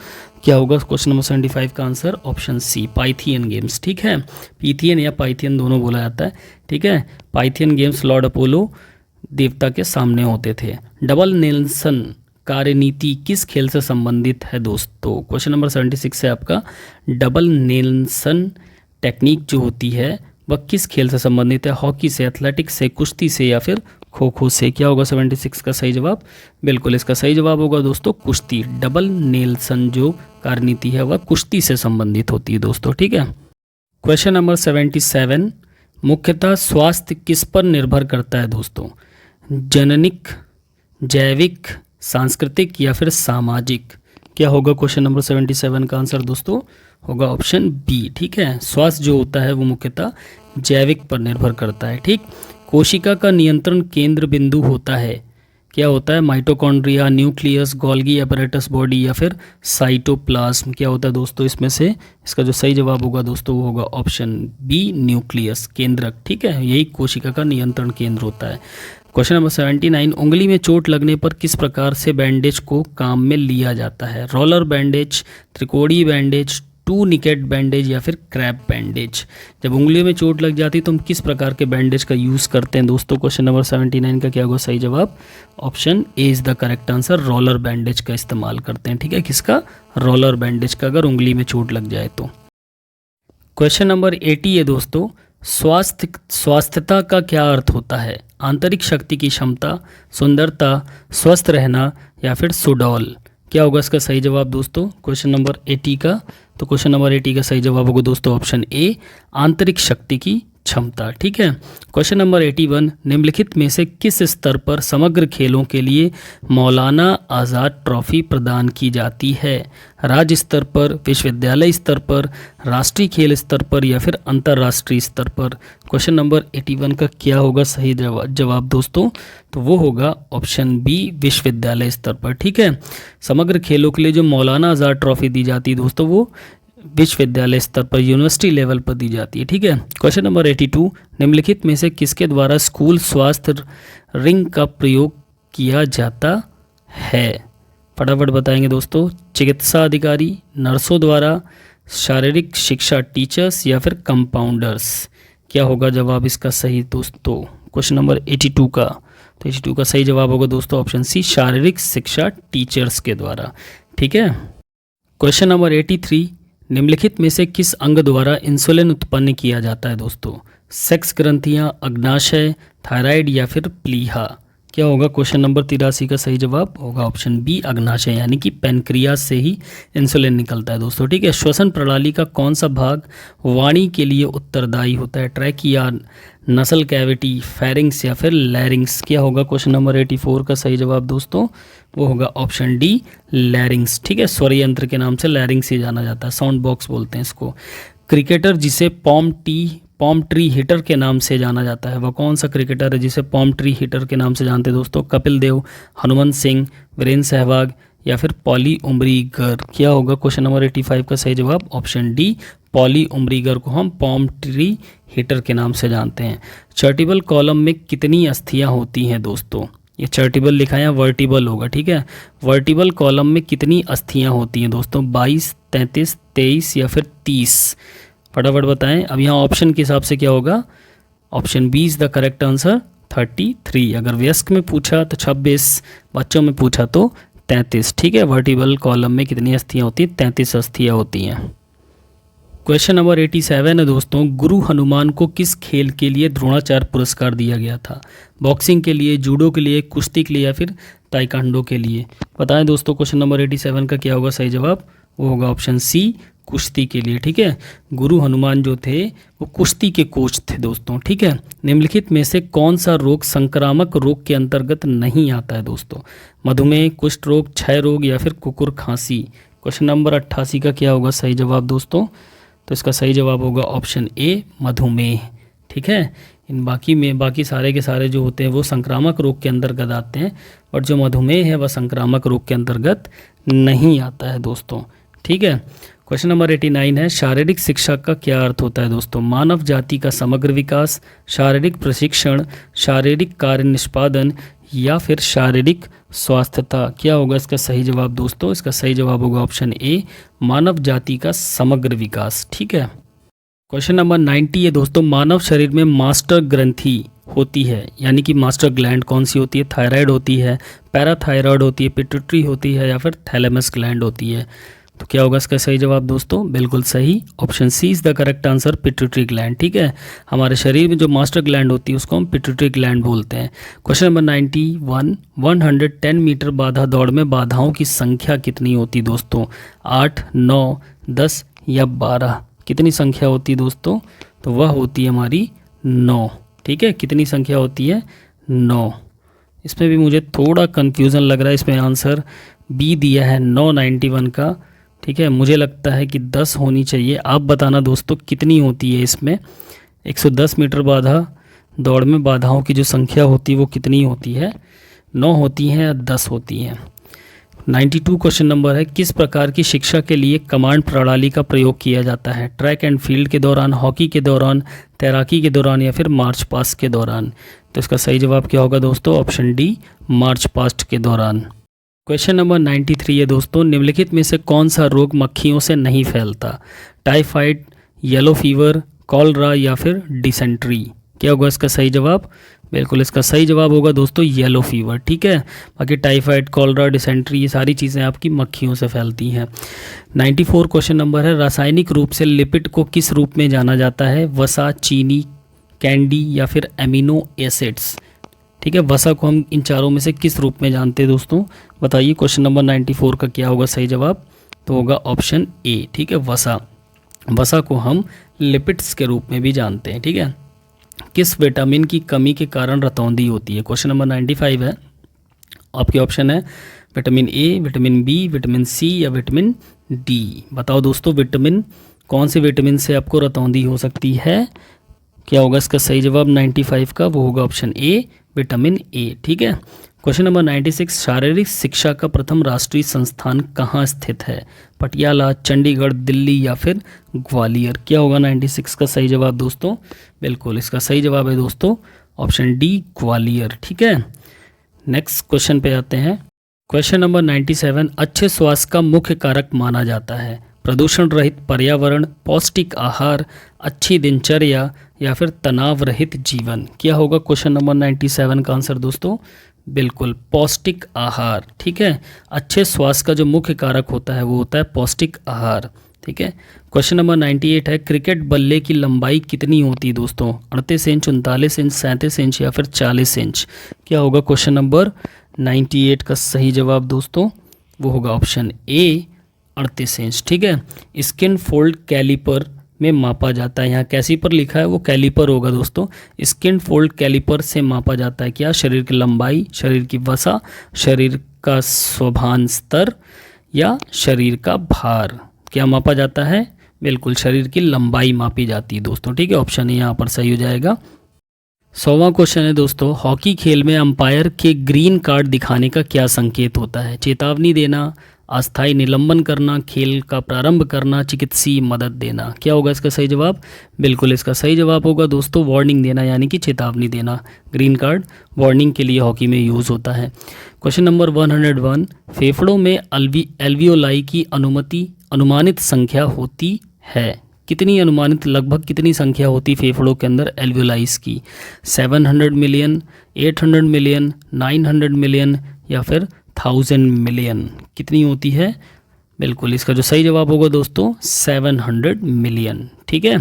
[SPEAKER 1] क्या होगा क्वेश्चन नंबर 75 का answer? Option C, Pythian games, ठीक है। पीथियन या पाइथियन दोनों बोला जाता है, ठीक है। पाइथियन गेम्स लॉर्ड अपोलो देवता के सामने होते थे। डबल नेल्सन कार्यनीति किस खेल से संबंधित है दोस्तों? क्वेश्चन नंबर 76 है आपका, डबल नेल्सन टेक्निक जो होती है वह किस खेल से संबंधित है? हॉकी से, एथलेटिक्स से, कुश्ती से या फिर खो खो से? क्या होगा 76 का सही जवाब? बिल्कुल इसका सही जवाब होगा दोस्तों कुश्ती। डबल नेल्सन जो कार्यनीति है वह कुश्ती से संबंधित होती है दोस्तों, ठीक है। क्वेश्चन नंबर 77, मुख्यतः स्वास्थ्य किस पर निर्भर करता है दोस्तों? जननिक, जैविक, सांस्कृतिक या फिर सामाजिक? क्या होगा क्वेश्चन नंबर 77 का आंसर दोस्तों? होगा ऑप्शन बी, ठीक है। स्वास्थ्य जो होता है वो मुख्यतः जैविक पर निर्भर करता है, ठीक। कोशिका का नियंत्रण केंद्र बिंदु होता है, क्या होता है? Mitochondria, nucleus, Golgi apparatus body या फिर साइटोप्लाज्म? क्या होता है दोस्तों इसमें से? इसका जो सही जवाब होगा दोस्तों वो होगा ऑप्शन बी, न्यूक्लियस, केंद्रक, ठीक है। यही कोशिका का नियंत्रण केंद्र होता है। क्वेश्चन नंबर 79, उंगली में चोट लगने पर किस प्रकार से बैंडेज को काम में लिया जाता है? रोलर बैंडेज, त्रिकोणीय बैंडेज, टू निकेट बैंडेज या फिर क्रैप बैंडेज? जब उंगली में चोट लग जाती है तो हम किस प्रकार के बैंडेज का यूज़ करते हैं दोस्तों? क्वेश्चन नंबर 79 का क्या होगा सही जवाब? Option A is the correct answer, roller bandage का इस्तेमाल करते हैं, ठीक है। किसका? रोलर बैंडेज का, अगर उंगली में चोट लग जाए तो। क्वेश्चन नंबर 80 है दोस्तों, स्वास्थ्यता का क्या अर्थ होता है? आंतरिक शक्ति की क्षमता, सुंदरता, स्वस्थ रहना या फिर सुडौल? क्या होगा इसका सही जवाब दोस्तों क्वेश्चन नंबर 80 का? तो क्वेश्चन नंबर 80 का सही जवाब होगा दोस्तों ऑप्शन ए, आंतरिक शक्ति की क्षमता, ठीक है। क्वेश्चन नंबर 81, निम्नलिखित में से किस स्तर पर समग्र खेलों के लिए मौलाना आज़ाद ट्रॉफी प्रदान की जाती है? राज्य स्तर पर, विश्वविद्यालय स्तर पर, राष्ट्रीय खेल स्तर पर या फिर अंतर्राष्ट्रीय स्तर पर? क्वेश्चन नंबर 81 का क्या होगा सही जवाब दोस्तों? तो वो होगा ऑप्शन बी, विश्वविद्यालय स्तर पर, ठीक है। समग्र खेलों के लिए जो मौलाना आज़ाद ट्रॉफी दी जाती है दोस्तों वो विश्वविद्यालय स्तर पर, यूनिवर्सिटी लेवल पर दी जाती है, ठीक है। क्वेश्चन नंबर 82, निम्नलिखित में से किसके द्वारा स्कूल स्वास्थ्य रिंग का प्रयोग किया जाता है? फटाफट बताएंगे दोस्तों। चिकित्सा अधिकारी, नर्सों द्वारा, शारीरिक शिक्षा टीचर्स या फिर कंपाउंडर्स? क्या होगा जवाब इसका सही दोस्तों क्वेश्चन नंबर 82 का? तो 82 का सही जवाब होगा दोस्तों ऑप्शन सी, शारीरिक शिक्षा टीचर्स के द्वारा, ठीक है। क्वेश्चन नंबर 83, निम्नलिखित में से किस अंग द्वारा इंसुलिन उत्पन्न किया जाता है दोस्तों? सेक्स ग्रंथियां, अग्नाशय, थायराइड या फिर प्लीहा? क्या होगा क्वेश्चन नंबर 83 का सही जवाब? होगा ऑप्शन बी, अग्नाशय, यानी कि पेनक्रियास से ही इंसुलिन निकलता है दोस्तों, ठीक है। श्वसन प्रणाली का कौन सा भाग वाणी के लिए उत्तरदायी होता है? ट्रैकिया, नसल कैविटी, फेरिंग्स या फिर लैरिंग्स? क्या होगा क्वेश्चन नंबर 84 का सही जवाब दोस्तों? वो होगा ऑप्शन डी, लैरिंग्स, ठीक है। स्वर यंत्र के नाम से लैरिंग्स ही जाना जाता है, साउंड बॉक्स बोलते हैं इसको। क्रिकेटर जिसे पॉम ट्री हिटर के नाम से जाना जाता है, वह कौन सा क्रिकेटर है जिसे पॉम ट्री हिटर के नाम से जानते हैं दोस्तों? कपिल देव, हनुमंत सिंह, वीरेंद्र सहवाग या फिर पॉली उमरीगर? क्या होगा क्वेश्चन नंबर 85 का सही जवाब? ऑप्शन डी, पॉली उमरीगर को हम पॉम ट्री हिटर के नाम से जानते हैं। चैरिटेबल कॉलम में कितनी अस्थियां होती हैं दोस्तों? ये चैरिटेबल लिखा है या वर्टिबल होगा, ठीक है। वर्टिबल कॉलम में कितनी अस्थियां होती हैं दोस्तों? 22, 33, 23 या फिर 30? फटाफट बताएं। अब यहाँ ऑप्शन के हिसाब से क्या होगा, option B is the correct answer 33। अगर वयस्क में पूछा तो 26, बच्चों में पूछा तो 33। ठीक है, वर्टिबल कॉलम में कितनी अस्थियाँ होती हैं, 33 अस्थियाँ होती हैं। क्वेश्चन नंबर 87 है दोस्तों, गुरु हनुमान को किस खेल के लिए द्रोणाचार्य पुरस्कार दिया गया था? बॉक्सिंग के लिए, जूडो के लिए, कुश्ती के लिए या फिर ताइक्वांडो के लिए? बताएं दोस्तों क्वेश्चन नंबर 87 का क्या होगा सही जवाब? वो होगा ऑप्शन सी, कुश्ती के लिए। ठीक है, गुरु हनुमान जो थे वो कुश्ती के कोच थे दोस्तों। ठीक है, निम्नलिखित में से कौन सा रोग संक्रामक रोग के अंतर्गत नहीं आता है दोस्तों? मधुमेह, कुष्ठ रोग, क्षय रोग या फिर कुकुर खांसी? क्वेश्चन नंबर 88 का क्या होगा सही जवाब दोस्तों? तो इसका सही जवाब होगा ऑप्शन ए, मधुमेह। ठीक है, इन बाकी सारे के सारे जो होते हैं वो संक्रामक रोग के अंतर्गत आते हैं, और जो मधुमेह है वह संक्रामक रोग के अंतर्गत नहीं आता है दोस्तों। ठीक है, क्वेश्चन नंबर 89 है, शारीरिक शिक्षा का क्या अर्थ होता है दोस्तों? मानव जाति का समग्र विकास, शारीरिक प्रशिक्षण, शारीरिक कार्य निष्पादन या फिर शारीरिक स्वास्थ्यता? क्या होगा इसका सही जवाब दोस्तों? इसका सही जवाब होगा ऑप्शन ए, मानव जाति का समग्र विकास। ठीक है, क्वेश्चन नंबर 90 है दोस्तों, मानव शरीर में मास्टर ग्रंथि होती है, यानी कि मास्टर ग्लैंड कौन सी होती है? थायराइड होती है, पैराथायराइड होती है, पिट्यूटरी होती है या फिर थैलेमस ग्लैंड होती है? तो क्या होगा इसका सही जवाब दोस्तों? बिल्कुल सही, option C is the correct answer, pituitary gland. ठीक है, हमारे शरीर में जो मास्टर ग्लैंड होती है उसको हम पिट्यूटरी ग्लैंड बोलते हैं। क्वेश्चन नंबर 91, 110 मीटर बाधा दौड़ में बाधाओं की संख्या कितनी होती दोस्तों? 8, 9, 10 या 12? कितनी संख्या होती है दोस्तों? तो वह होती है हमारी 9। ठीक है, कितनी संख्या होती है? 9। इसमें भी मुझे थोड़ा कन्फ्यूज़न लग रहा है, इसमें आंसर बी दिया है 991 का। ठीक है, मुझे लगता है कि 10 होनी चाहिए। आप बताना दोस्तों कितनी होती है इसमें? 110 मीटर बाधा दौड़ में बाधाओं की जो संख्या होती है वो कितनी होती है? 9 होती हैं या 10 होती हैं? 92 क्वेश्चन नंबर है, किस प्रकार की शिक्षा के लिए कमांड प्रणाली का प्रयोग किया जाता है? ट्रैक एंड फील्ड के दौरान, हॉकी के दौरान, तैराकी के दौरान या फिर मार्च पास्ट के दौरान? तो इसका सही जवाब क्या होगा दोस्तों? ऑप्शन डी, मार्च पास्ट के दौरान। क्वेश्चन नंबर 93 है दोस्तों, निम्नलिखित में से कौन सा रोग मक्खियों से नहीं फैलता? टाइफाइड, येलो फीवर, कॉलरा या फिर डिसेंट्री? क्या होगा इसका सही जवाब? बिल्कुल इसका सही जवाब होगा दोस्तों येलो फीवर। ठीक है, बाकी टाइफाइड, कॉलरा, डिसेंट्री ये सारी चीज़ें आपकी मक्खियों से फैलती हैं। 94 क्वेश्चन नंबर है, रासायनिक रूप से लिपिड को किस रूप में जाना जाता है? वसा, चीनी, कैंडी या फिर एमिनो एसिड्स? ठीक है, वसा को हम इन चारों में से किस रूप में जानते हैं दोस्तों? बताइए, क्वेश्चन नंबर 94 का क्या होगा सही जवाब? तो होगा ऑप्शन ए। ठीक है, वसा को हम लिपिड्स के रूप में भी जानते हैं। ठीक है, किस विटामिन की कमी के कारण रतौंधी होती है? क्वेश्चन नंबर 95 है, आपके ऑप्शन है vitamin A, vitamin B, vitamin C या विटामिन डी? बताओ दोस्तों, विटामिन कौन से विटामिन से आपको रतौंधी हो सकती है? क्या होगा इसका सही जवाब 95 का? वो होगा ऑप्शन ए, विटामिन ए। ठीक है, क्वेश्चन नंबर 96, शारीरिक शिक्षा का प्रथम राष्ट्रीय संस्थान कहाँ स्थित है? पटियाला, चंडीगढ़, दिल्ली या फिर ग्वालियर? क्या होगा 96 का सही जवाब दोस्तों? बिल्कुल इसका सही जवाब है दोस्तों ऑप्शन डी, ग्वालियर। ठीक है, नेक्स्ट क्वेश्चन पे आते हैं। क्वेश्चन नंबर 97, अच्छे स्वास्थ्य का मुख्य कारक माना जाता है? प्रदूषण रहित पर्यावरण, पौष्टिक आहार, अच्छी दिनचर्या या फिर तनाव रहित जीवन? क्या होगा क्वेश्चन नंबर 97 का आंसर दोस्तों? बिल्कुल पौष्टिक आहार। ठीक है, अच्छे स्वास्थ्य का जो मुख्य कारक होता है वो होता है पौष्टिक आहार। ठीक है, क्वेश्चन नंबर 98 है, क्रिकेट बल्ले की लंबाई कितनी होती है दोस्तों? 38 इंच, 39 इंच, 37 इंच या फिर 40 इंच? क्या होगा क्वेश्चन नंबर 98 का सही जवाब दोस्तों? वो होगा ऑप्शन ए, 38 इंच। ठीक है, स्किन फोल्ड कैलिपर में मापा जाता है। यहाँ कैसी पर लिखा है वो कैलिपर होगा दोस्तों। स्किन फोल्ड कैलिपर से मापा जाता है क्या? शरीर की लंबाई, शरीर की वसा, शरीर का स्वाभान स्तर या शरीर का भार? क्या मापा जाता है? बिल्कुल शरीर की लंबाई मापी जाती है दोस्तों। ठीक है, ऑप्शन यहाँ पर सही हो जाएगा। 100वां क्वेश्चन है दोस्तों, हॉकी खेल में अंपायर के ग्रीन कार्ड दिखाने का क्या संकेत होता है? चेतावनी देना, अस्थायी निलंबन करना, खेल का प्रारंभ करना, चिकित्सीय मदद देना? क्या होगा इसका सही जवाब? बिल्कुल इसका सही जवाब होगा दोस्तों वार्निंग देना, यानी कि चेतावनी देना। ग्रीन कार्ड वार्निंग के लिए हॉकी में यूज़ होता है। क्वेश्चन नंबर 101, फेफड़ों में एल्वियोलाई की अनुमानित संख्या होती है? कितनी अनुमानित लगभग कितनी संख्या होती फेफड़ों के अंदर एल्वियोलाइज की? 700 मिलियन, 800 मिलियन, 900 मिलियन या फिर 1000 मिलियन, कितनी होती है? बिल्कुल इसका जो सही जवाब होगा दोस्तों 700 मिलियन। ठीक है,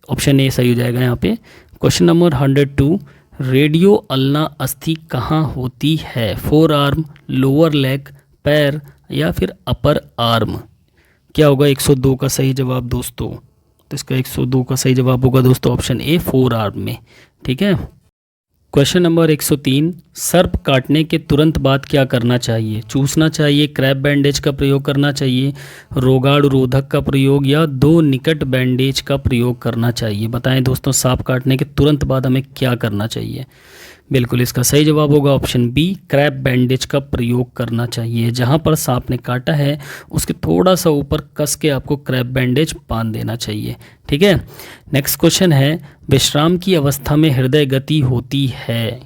[SPEAKER 1] ऑप्शन ए सही हो जाएगा यहाँ पे। क्वेश्चन नंबर 102, रेडियो अल्ना अस्थि कहाँ होती है? फोर आर्म, लोअर लेग, पैर या फिर अपर आर्म? क्या होगा 102 का सही जवाब दोस्तों? तो इसका 102 का सही जवाब होगा दोस्तों ऑप्शन ए, फोर आर्म में। ठीक है, क्वेश्चन नंबर 103, सर्प काटने के तुरंत बाद क्या करना चाहिए? चूसना चाहिए, क्रैप बैंडेज का प्रयोग करना चाहिए, रोगाणु रोधक का प्रयोग या दो निकट बैंडेज का प्रयोग करना चाहिए? बताएं दोस्तों, सांप काटने के तुरंत बाद हमें क्या करना चाहिए? बिल्कुल इसका सही जवाब होगा ऑप्शन बी, क्रैप बैंडेज का प्रयोग करना चाहिए। जहां पर सांप ने काटा है उसके थोड़ा सा ऊपर कस के आपको क्रैप बैंडेज बांध देना चाहिए। ठीक है, नेक्स्ट क्वेश्चन है, विश्राम की अवस्था में हृदय गति होती है।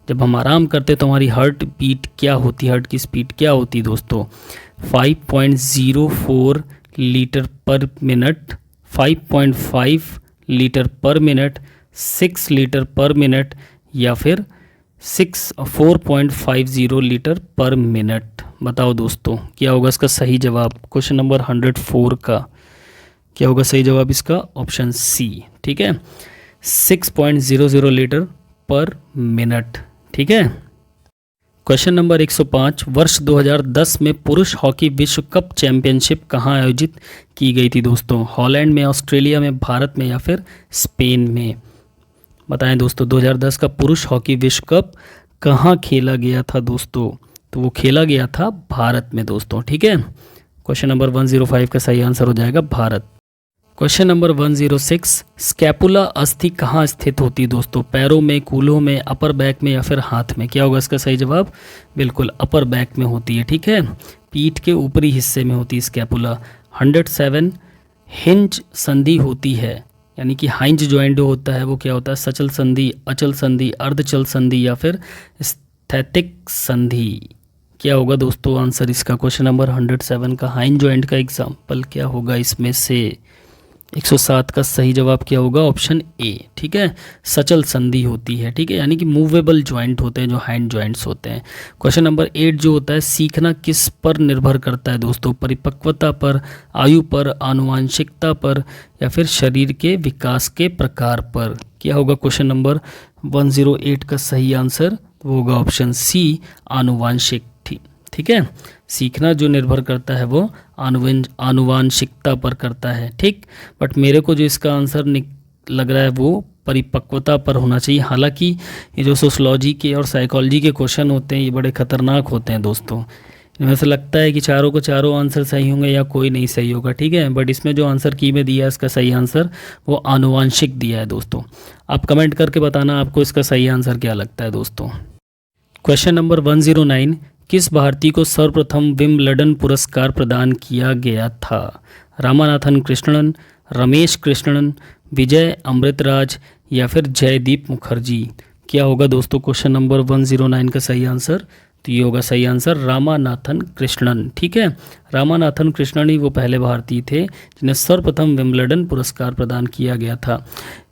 [SPEAKER 1] जब हम आराम करते हैं तो हमारी हार्ट बीट क्या होती है, हार्ट की स्पीड क्या होती है दोस्तों? 5.04 लीटर पर मिनट, 5.5 लीटर पर मिनट, 6 लीटर पर मिनट या फिर 4.50 लीटर पर मिनट? बताओ दोस्तों क्या होगा इसका सही जवाब? क्वेश्चन नंबर 104 का क्या होगा सही जवाब इसका? Option C. ठीक है, 6.00 लीटर पर मिनट। ठीक है, क्वेश्चन नंबर 105, वर्ष 2010 में पुरुष हॉकी विश्व कप चैंपियनशिप कहाँ आयोजित की गई थी दोस्तों? हॉलैंड में, ऑस्ट्रेलिया में, भारत में या फिर स्पेन में? बताएं दोस्तों, 2010 का पुरुष हॉकी विश्व कप कहाँ खेला गया था दोस्तों? तो वो खेला गया था भारत में दोस्तों। ठीक है, क्वेश्चन नंबर 105 का सही आंसर हो जाएगा भारत। क्वेश्चन नंबर 106, स्कैपुला अस्थि कहाँ स्थित होती है दोस्तों? पैरों में, कूल्हों में, अपर बैक में या फिर हाथ में? क्या होगा इसका सही जवाब? बिल्कुल अपर बैक में होती है। ठीक है, पीठ के ऊपरी हिस्से में होती है स्कैपुला। 107, हिंज संधि होती है, यानी कि हाइंज ज्वाइंट होता है वो क्या होता है? सचल संधि, अचल संधि, अर्धचल संधि या फिर स्थैतिक संधि? क्या होगा दोस्तों आंसर इसका? क्वेश्चन नंबर 107 का हाइंज ज्वाइंट का एग्जाम्पल क्या होगा इसमें से? 107 का सही जवाब क्या होगा? ऑप्शन ए। ठीक है, सचल संधि होती है। ठीक है, यानी कि मूवेबल ज्वाइंट होते हैं जो हैंड ज्वाइंट्स होते हैं। क्वेश्चन नंबर 8 जो होता है, सीखना किस पर निर्भर करता है दोस्तों? परिपक्वता पर, आयु पर, आनुवांशिकता पर या फिर शरीर के विकास के प्रकार पर? क्या होगा क्वेश्चन नंबर 108 का सही आंसर? वो होगा ऑप्शन सी, आनुवांशिक। ठीक है, सीखना जो निर्भर करता है वो आनुवांशिकता पर करता है। ठीक, बट मेरे को जो इसका आंसर लग रहा है वो परिपक्वता पर होना चाहिए। हालांकि ये जो सोशलॉजी के और साइकोलॉजी के क्वेश्चन होते हैं ये बड़े खतरनाक होते हैं दोस्तों। इनमें से लगता है कि चारों को चारों आंसर सही होंगे या कोई नहीं सही होगा। ठीक है, बट इसमें जो आंसर की में दिया है इसका सही आंसर वो आनुवांशिक दिया है दोस्तों। आप कमेंट करके बताना आपको इसका सही आंसर क्या लगता है दोस्तों। क्वेश्चन नंबर 109, किस भारतीय को सर्वप्रथम विम्बलडन पुरस्कार प्रदान किया गया था? रामानाथन कृष्णन, रमेश कृष्णन, विजय अमृतराज या फिर जयदीप मुखर्जी? क्या होगा दोस्तों क्वेश्चन नंबर 109 का सही आंसर? तो ये होगा सही आंसर रामानाथन कृष्णन। ठीक है, रामानाथन कृष्णन ही वो पहले भारतीय थे जिन्हें सर्वप्रथम विम्बलडन पुरस्कार प्रदान किया गया था।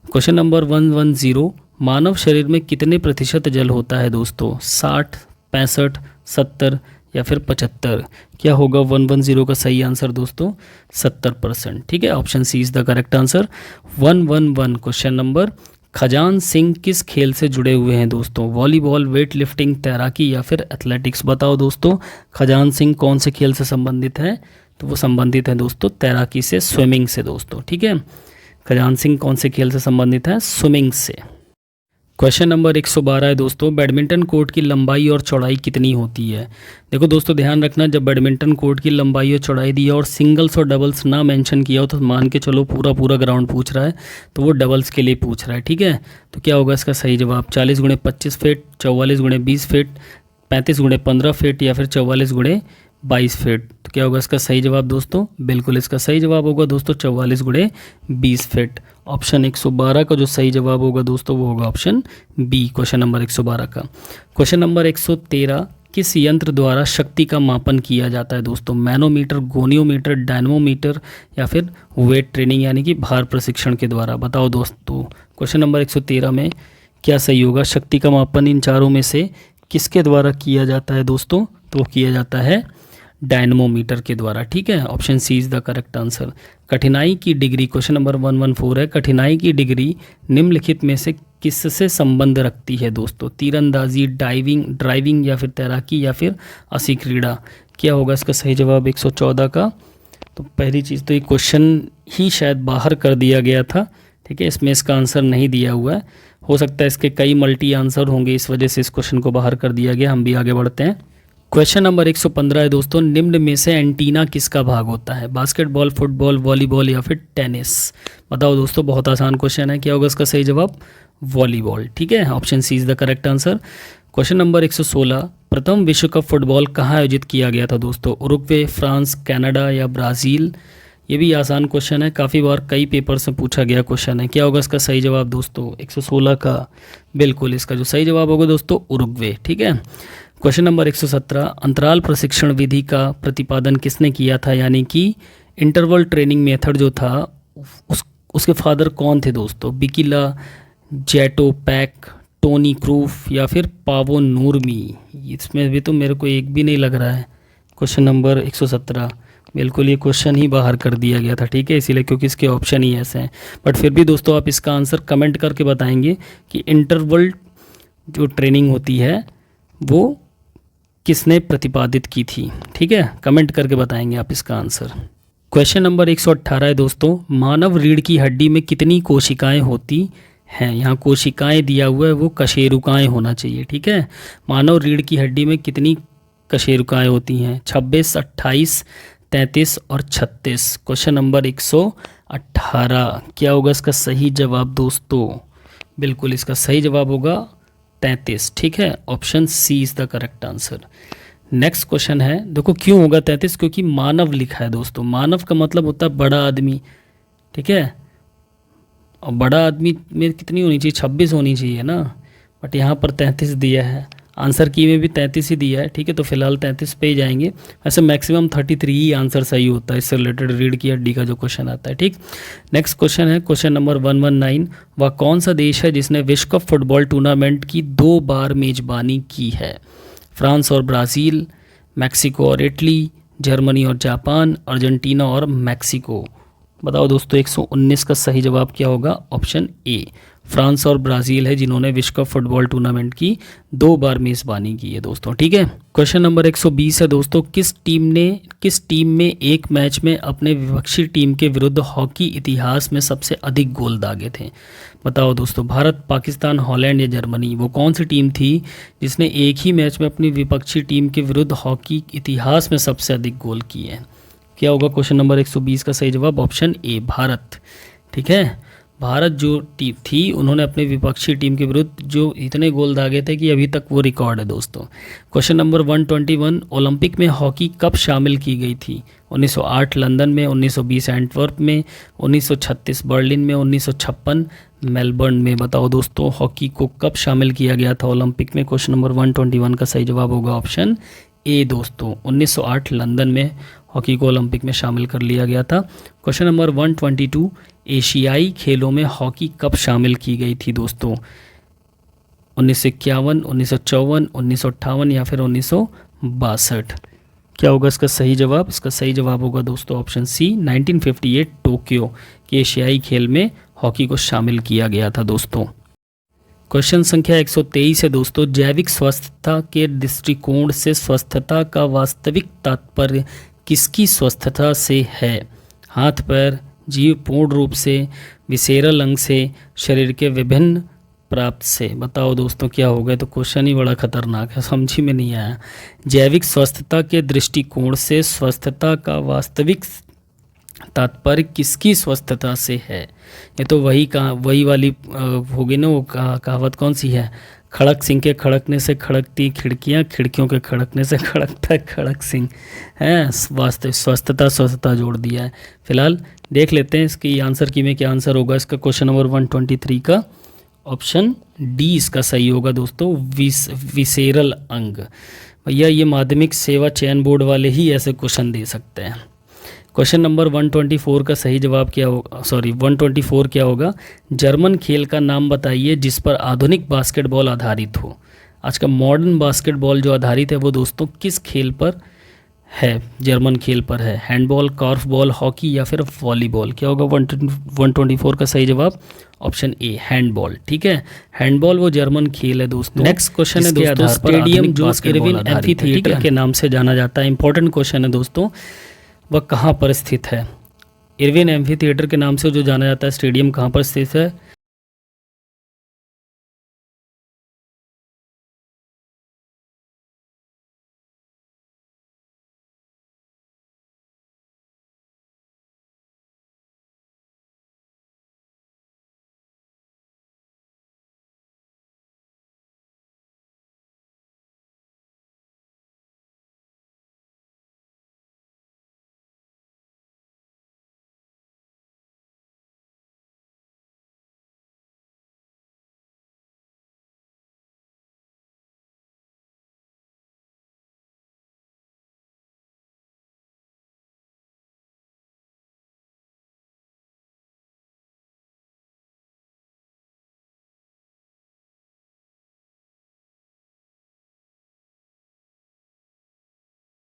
[SPEAKER 1] क्वेश्चन नंबर 110, मानव शरीर में कितने प्रतिशत जल होता है दोस्तों? 60, 65, 70 या फिर 75? क्या होगा 110 का सही आंसर दोस्तों? 70%। ठीक है, option C is the correct answer. 111 question number, Khajan Singh किस खेल से जुड़े हुए हैं दोस्तों? वॉलीबॉल, वेट लिफ्टिंग, तैराकी या फिर एथलेटिक्स? बताओ दोस्तों, खजान सिंह कौन से खेल से संबंधित है? तो वो संबंधित है दोस्तों तैराकी से, स्विमिंग से दोस्तों। ठीक है, खजान सिंह कौन से खेल से संबंधित है? स्विमिंग से। क्वेश्चन नंबर 112 है दोस्तों, बैडमिंटन कोर्ट की लंबाई और चौड़ाई कितनी होती है? देखो दोस्तों ध्यान रखना, जब बैडमिंटन कोर्ट की लंबाई और चौड़ाई दी और सिंगल्स और डबल्स ना मेंशन किया हो तो मान के चलो पूरा ग्राउंड पूछ रहा है, तो वो डबल्स के लिए पूछ रहा है। ठीक है, तो क्या होगा इसका सही जवाब? 40 × 25 फीट, 44 × 20 फीट, 35 × 15 फीट या फिर 44 × 22 फीट? तो क्या होगा इसका सही जवाब दोस्तों? बिल्कुल इसका सही जवाब होगा दोस्तों 44 × 20 फीट। ऑप्शन 112 का जो सही जवाब होगा दोस्तों वो होगा ऑप्शन बी, क्वेश्चन नंबर 112 का। क्वेश्चन नंबर 113, किस यंत्र द्वारा शक्ति का मापन किया जाता है दोस्तों? मैनोमीटर, गोनियोमीटर, डायनमोमीटर या फिर वेट ट्रेनिंग यानी कि भार प्रशिक्षण के द्वारा? बताओ दोस्तों। क्वेश्चन नंबर 113 में क्या सही होगा? शक्ति का मापन इन चारों में से किसके द्वारा किया जाता है दोस्तों? तो किया जाता है डायनमोमीटर के द्वारा। ठीक है, option C is the correct answer. कठिनाई की डिग्री, क्वेश्चन नंबर 114 है, कठिनाई की डिग्री निम्नलिखित में से किससे संबंध रखती है दोस्तों? तीरंदाजी, ड्राइविंग या फिर तैराकी या फिर असी क्रीड़ा? क्या होगा इसका सही जवाब 114 का? तो पहली चीज़ तो ये क्वेश्चन ही शायद बाहर कर दिया गया था। ठीक है, इसमें इसका आंसर नहीं दिया हुआ है, हो सकता है इसके कई मल्टी आंसर होंगे, इस वजह से इस क्वेश्चन को बाहर कर दिया गया। हम भी आगे बढ़ते हैं। क्वेश्चन नंबर 115 है दोस्तों, निम्न में से एंटीना किसका भाग होता है? बास्केटबॉल, फुटबॉल, वॉलीबॉल या फिर टेनिस? बताओ दोस्तों, बहुत आसान क्वेश्चन है। क्या होगा इसका सही जवाब? वॉलीबॉल। ठीक है, option C is the correct answer. Question number 116, प्रथम विश्व कप फुटबॉल कहाँ आयोजित किया गया था दोस्तों? उरुग्वे, फ्रांस, कनाडा या ब्राज़ील? ये भी आसान क्वेश्चन है, काफ़ी बार कई पेपर से पूछा गया क्वेश्चन है। क्या होगा इसका सही जवाब दोस्तों 116 का? बिल्कुल, इसका जो सही जवाब होगा दोस्तों उरुग्वे। ठीक है। क्वेश्चन नंबर 117, अंतराल प्रशिक्षण विधि का प्रतिपादन किसने किया था? यानी कि इंटरवल ट्रेनिंग मेथड जो था उसके फादर कौन थे दोस्तों? बिकिला, जेटो पैक, टोनी क्रूफ या फिर पावो नूरमी? इसमें भी तो मेरे को एक भी नहीं लग रहा है। क्वेश्चन नंबर 117 बिल्कुल ये क्वेश्चन ही बाहर कर दिया गया था। ठीक है, इसीलिए क्योंकि इसके ऑप्शन ही ऐसे हैं। बट फिर भी दोस्तों आप इसका आंसर कमेंट करके बताएंगे कि इंटरवल जो ट्रेनिंग होती है वो किसने प्रतिपादित की थी। ठीक है, कमेंट करके बताएंगे आप इसका आंसर। क्वेश्चन नंबर 118 है दोस्तों, मानव रीढ़ की हड्डी में कितनी कोशिकाएं होती हैं? यहाँ कोशिकाएं दिया हुआ है, वो कशेरुकाएं होना चाहिए। ठीक है, मानव रीढ़ की हड्डी में कितनी कशेरुकाएं होती हैं? 26, 28, 33 और 36। क्वेश्चन नंबर 118, क्या होगा इसका सही जवाब दोस्तों? बिल्कुल इसका सही जवाब होगा 33। ठीक है, option C is the correct answer. Next question है, देखो क्यों होगा 33? क्योंकि मानव लिखा है दोस्तों। मानव का मतलब होता है बड़ा आदमी। ठीक है, और बड़ा आदमी में कितनी होनी चाहिए? 26 होनी चाहिए ना, बट यहाँ पर 33 दिया है। आंसर की में भी 33 ही दिया है। ठीक है, तो फिलहाल 33 पे ही जाएंगे। ऐसे मैक्सिमम 33 ही आंसर सही होता है इससे रिलेटेड रीढ़ की हड्डी का जो क्वेश्चन आता है। ठीक, नेक्स्ट क्वेश्चन है क्वेश्चन नंबर 119, वह कौन सा देश है जिसने विश्व कप फुटबॉल टूर्नामेंट की 2 बार मेजबानी की है? फ्रांस और ब्राज़ील, मैक्सिको और इटली, जर्मनी और जापान, अर्जेंटीना और मैक्सिको? बताओ दोस्तों 119 का सही जवाब क्या होगा? ऑप्शन ए, फ्रांस और ब्राज़ील है जिन्होंने विश्व कप फुटबॉल टूर्नामेंट की 2 बार मेज़बानी की है दोस्तों। ठीक है, क्वेश्चन नंबर 120 है दोस्तों, किस टीम में एक मैच में अपने विपक्षी टीम के विरुद्ध हॉकी इतिहास में सबसे अधिक गोल दागे थे? बताओ दोस्तों, भारत, पाकिस्तान, हॉलैंड या जर्मनी? वो कौन सी टीम थी जिसने एक ही मैच में अपनी विपक्षी टीम के विरुद्ध हॉकी इतिहास में सबसे अधिक गोल किए हैं? क्या होगा क्वेश्चन नंबर 120 का सही जवाब? Option A, Bharat. ठीक है, भारत जो टीम थी उन्होंने अपने विपक्षी टीम के विरुद्ध जो इतने गोल दागे थे कि अभी तक वो रिकॉर्ड है दोस्तों। क्वेश्चन नंबर 121, ओलंपिक में हॉकी कब शामिल की गई थी? 1908 लंदन में, 1920 एंटवर्प में, 1936 बर्लिन में, 1956 मेलबर्न में? बताओ दोस्तों, हॉकी को कब शामिल किया गया था ओलंपिक में? क्वेश्चन नंबर 121 का सही जवाब होगा ऑप्शन ए दोस्तों, 1908 लंदन में हॉकी को ओलंपिक में शामिल कर लिया गया था। क्वेश्चन नंबर 122, एशियाई खेलों में हॉकी कब शामिल की गई थी दोस्तों? 1951, 1954, 1958 या फिर 1962? क्या होगा इसका सही जवाब? इसका सही जवाब होगा दोस्तों ऑप्शन सी, 1958 टोक्यो के एशियाई खेल में हॉकी को शामिल किया गया था दोस्तों। क्वेश्चन संख्या 123 है दोस्तों, जैविक स्वस्थता के दृष्टिकोण से स्वस्थता का वास्तविक तात्पर्य किसकी स्वस्थता से है? हाथ पैर, जीव पूर्ण रूप से, विसेरल अंग से, शरीर के विभिन्न प्राप्त से? बताओ दोस्तों क्या होगा? तो क्वेश्चन ही बड़ा खतरनाक है, समझ में नहीं आया। जैविक स्वस्थता के दृष्टिकोण से स्वस्थता का वास्तविक तात्पर्य किसकी स्वस्थता से है? ये तो वही वाली होगी ना, वो कहावत कौन सी है? खड़क सिंह के खड़कने से खड़कती खिड़कियां, खिड़कियों के खड़कने से खड़कता खड़क सिंह है। वास्तविक स्वस्थता जोड़ दिया है। फिलहाल देख लेते हैं इसकी आंसर की में क्या आंसर होगा इसका। क्वेश्चन नंबर 123 का ऑप्शन डी इसका सही होगा दोस्तों, विसेरल अंग। भैया ये माध्यमिक सेवा चयन बोर्ड वाले ही ऐसे क्वेश्चन दे सकते हैं। क्वेश्चन नंबर 124 का सही जवाब क्या होगा, 124 क्या होगा, जर्मन खेल का नाम बताइए जिस पर आधुनिक बास्केटबॉल आधारित हो। आज का मॉडर्न बास्केटबॉल जो आधारित है वो दोस्तों किस खेल पर है, जर्मन खेल पर है, हैंडबॉल, कॉर्फबॉल, हॉकी या फिर वॉलीबॉल। क्या होगा 124 का सही जवाब, ऑप्शन ए हैंडबॉल। ठीक है, हैंडबॉल वो जर्मन खेल है दोस्तों। नेक्स्ट क्वेश्चन है दोस्तों, स्टेडियम जो इरविन एम्फी थिएटर के नाम से जाना जाता है, इंपॉर्टेंट क्वेश्चन है दोस्तों, वह कहाँ पर स्थित है। इरविन एम्फी थिएटर के नाम से जो जाना जाता है स्टेडियम कहाँ पर स्थित है,